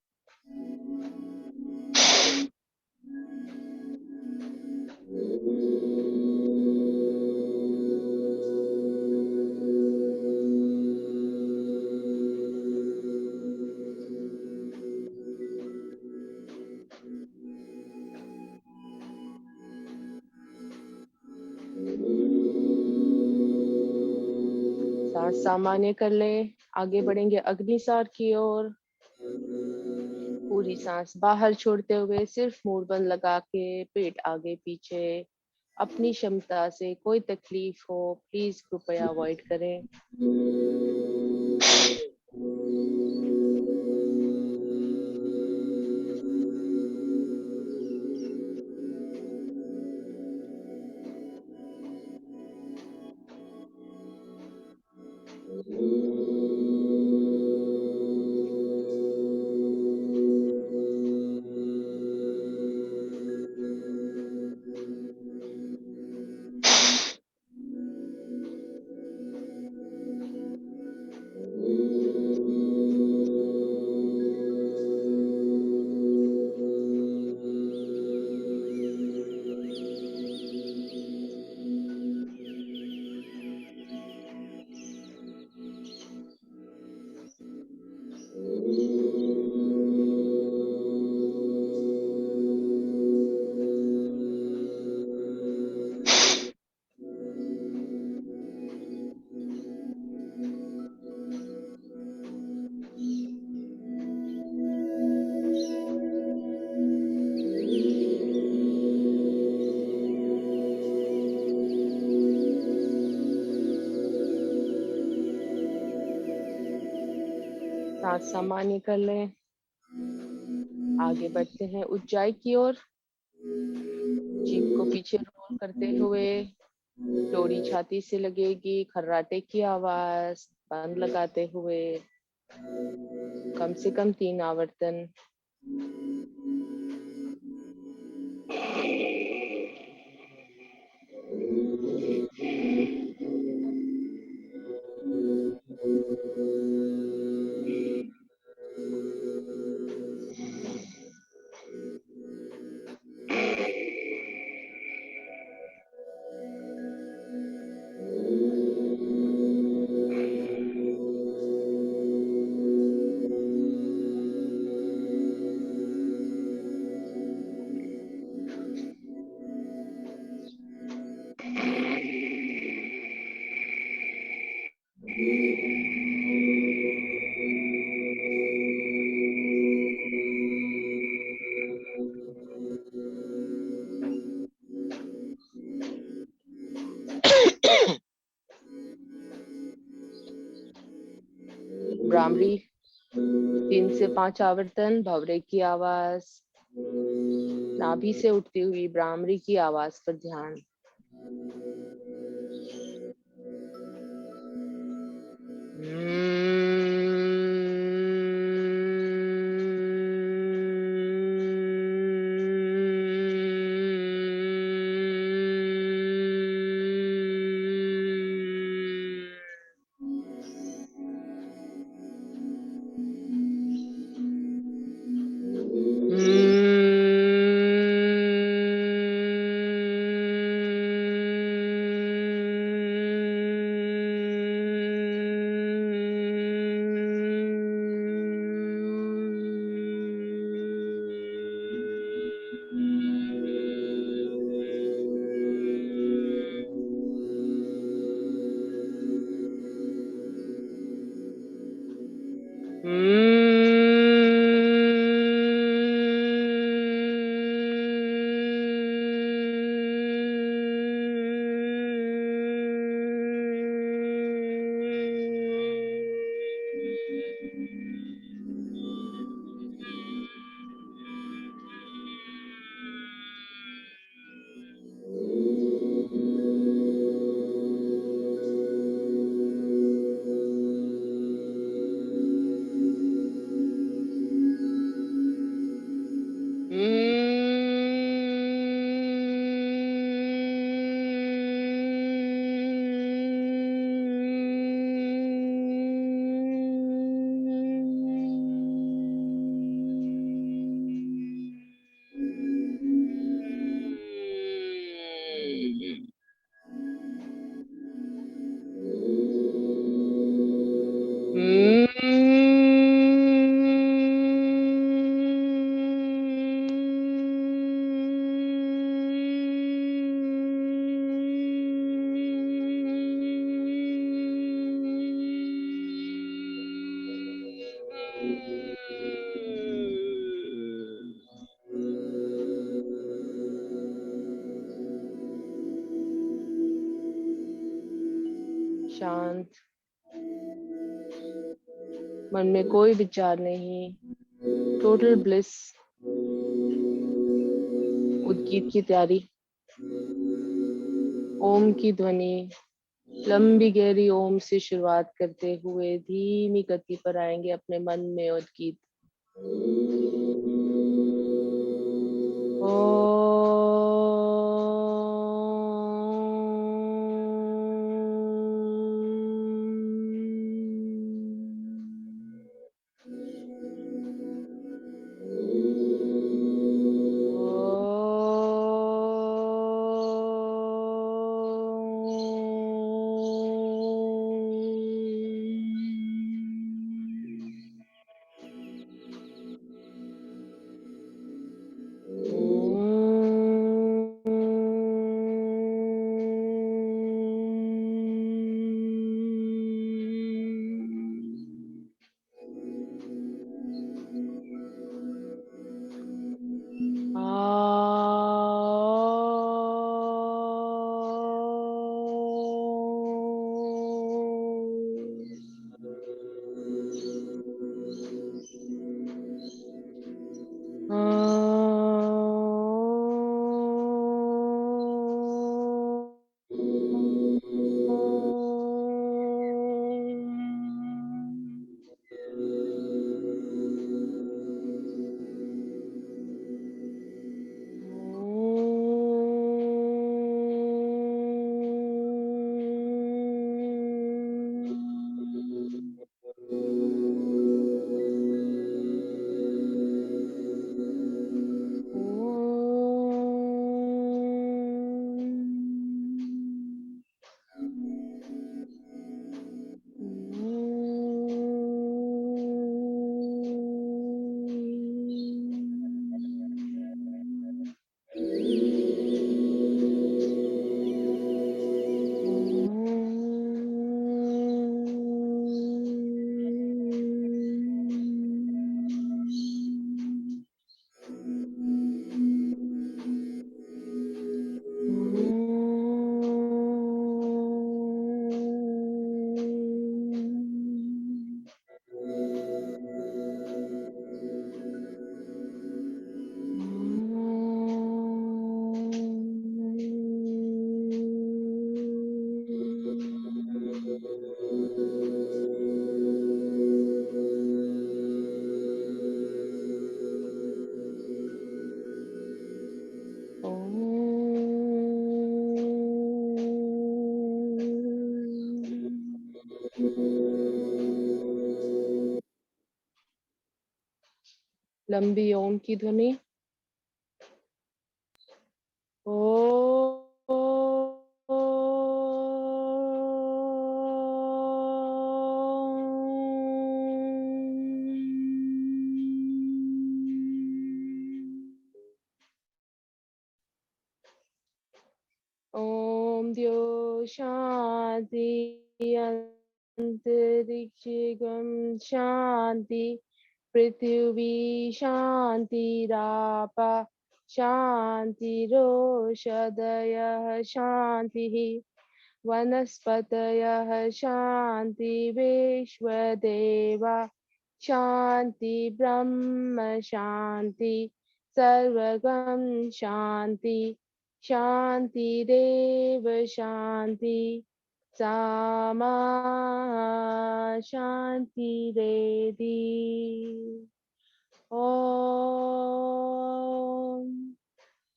A: सांस सामान्य कर ले। आगे बढ़ेंगे अग्निसार की ओर। पूरी सांस बाहर छोड़ते हुए सिर्फ मुंह बंद लगा के पेट आगे पीछे। अपनी क्षमता से कोई तकलीफ हो प्लीज कृपया अवॉइड करें। सांस सामान्य कर लें। आगे बढ़ते हैं ऊंचाई की ओर। जीभ को पीछे रोल करते हुए डोरी छाती से लगेगी। खर्राटे की आवाज बंद लगाते हुए कम से कम 3 आवर्तन। भ्रामरी 3 से 5 आवर्तन। भंवरे की आवाज, नाभि से उठती हुई भ्रामरी की आवाज पर ध्यान। शांत, मन में कोई विचार नहीं, टोटल ब्लिस। उद्गीत की तैयारी। ओम की ध्वनि लंबी गहरी ओम से शुरुआत करते हुए धीमी गति पर आएंगे अपने मन में। उद्गीत लंबी ओम की ध्वनि। ओ ओम द्यो शांति अंतरिक्षगम शांति पृथ्वी शांतिरापा शांतिरोषधयः शान्तिः वनस्पतयः शान्ति विश्वदेवा शान्ति ब्रह्म शान्ति सर्वगं शान्ति शान्तिरेव शान्ति सामा शान्तिरेधि। ॐ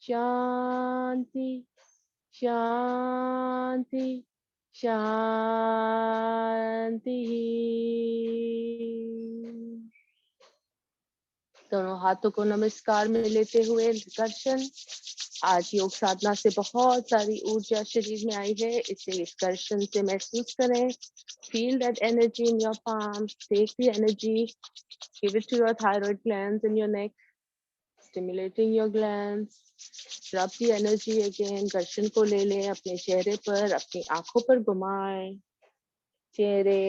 A: शान्ति शान्ति शान्तिः। दोनों हाथों को नमस्कार में लेते हुए कर्षण। आज योग साधना से बहुत सारी ऊर्जा शरीर में आई है, इसे इस कर्षण से महसूस करें। Feel that energy in your palms. Take the energy, give it to your thyroid glands in your neck, stimulating your glands. Rub the energy again. कर्षण को ले लें अपने चेहरे पर, अपनी आंखों पर घुमाएं। चेहरे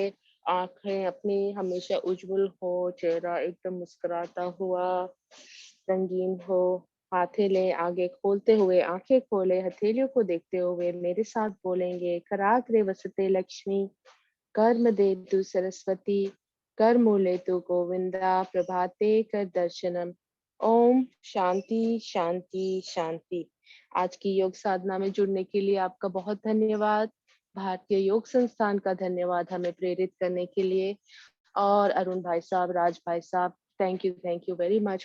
A: आंखें अपनी हमेशा उज्जवल हो, चेहरा एकदम मुस्कुराता हुआ रंगीन हो। हाथे ले आगे खोलते हुए, आंखें खोले, हथेलियों को देखते हुए मेरे साथ बोलेंगे, कराग्रे वसते लक्ष्मी, कर्म दे तु सरस्वती, कर मूले तु गोविंदा, प्रभाते कर दर्शनम। ओम शांति शांति शांति। आज की योग साधना में जुड़ने के लिए आपका बहुत धन्यवाद। भारतीय योग संस्थान का धन्यवाद हमें प्रेरित करने के लिए, और अरुण भाई साहब, राज भाई साहब, थैंक यू वेरी मच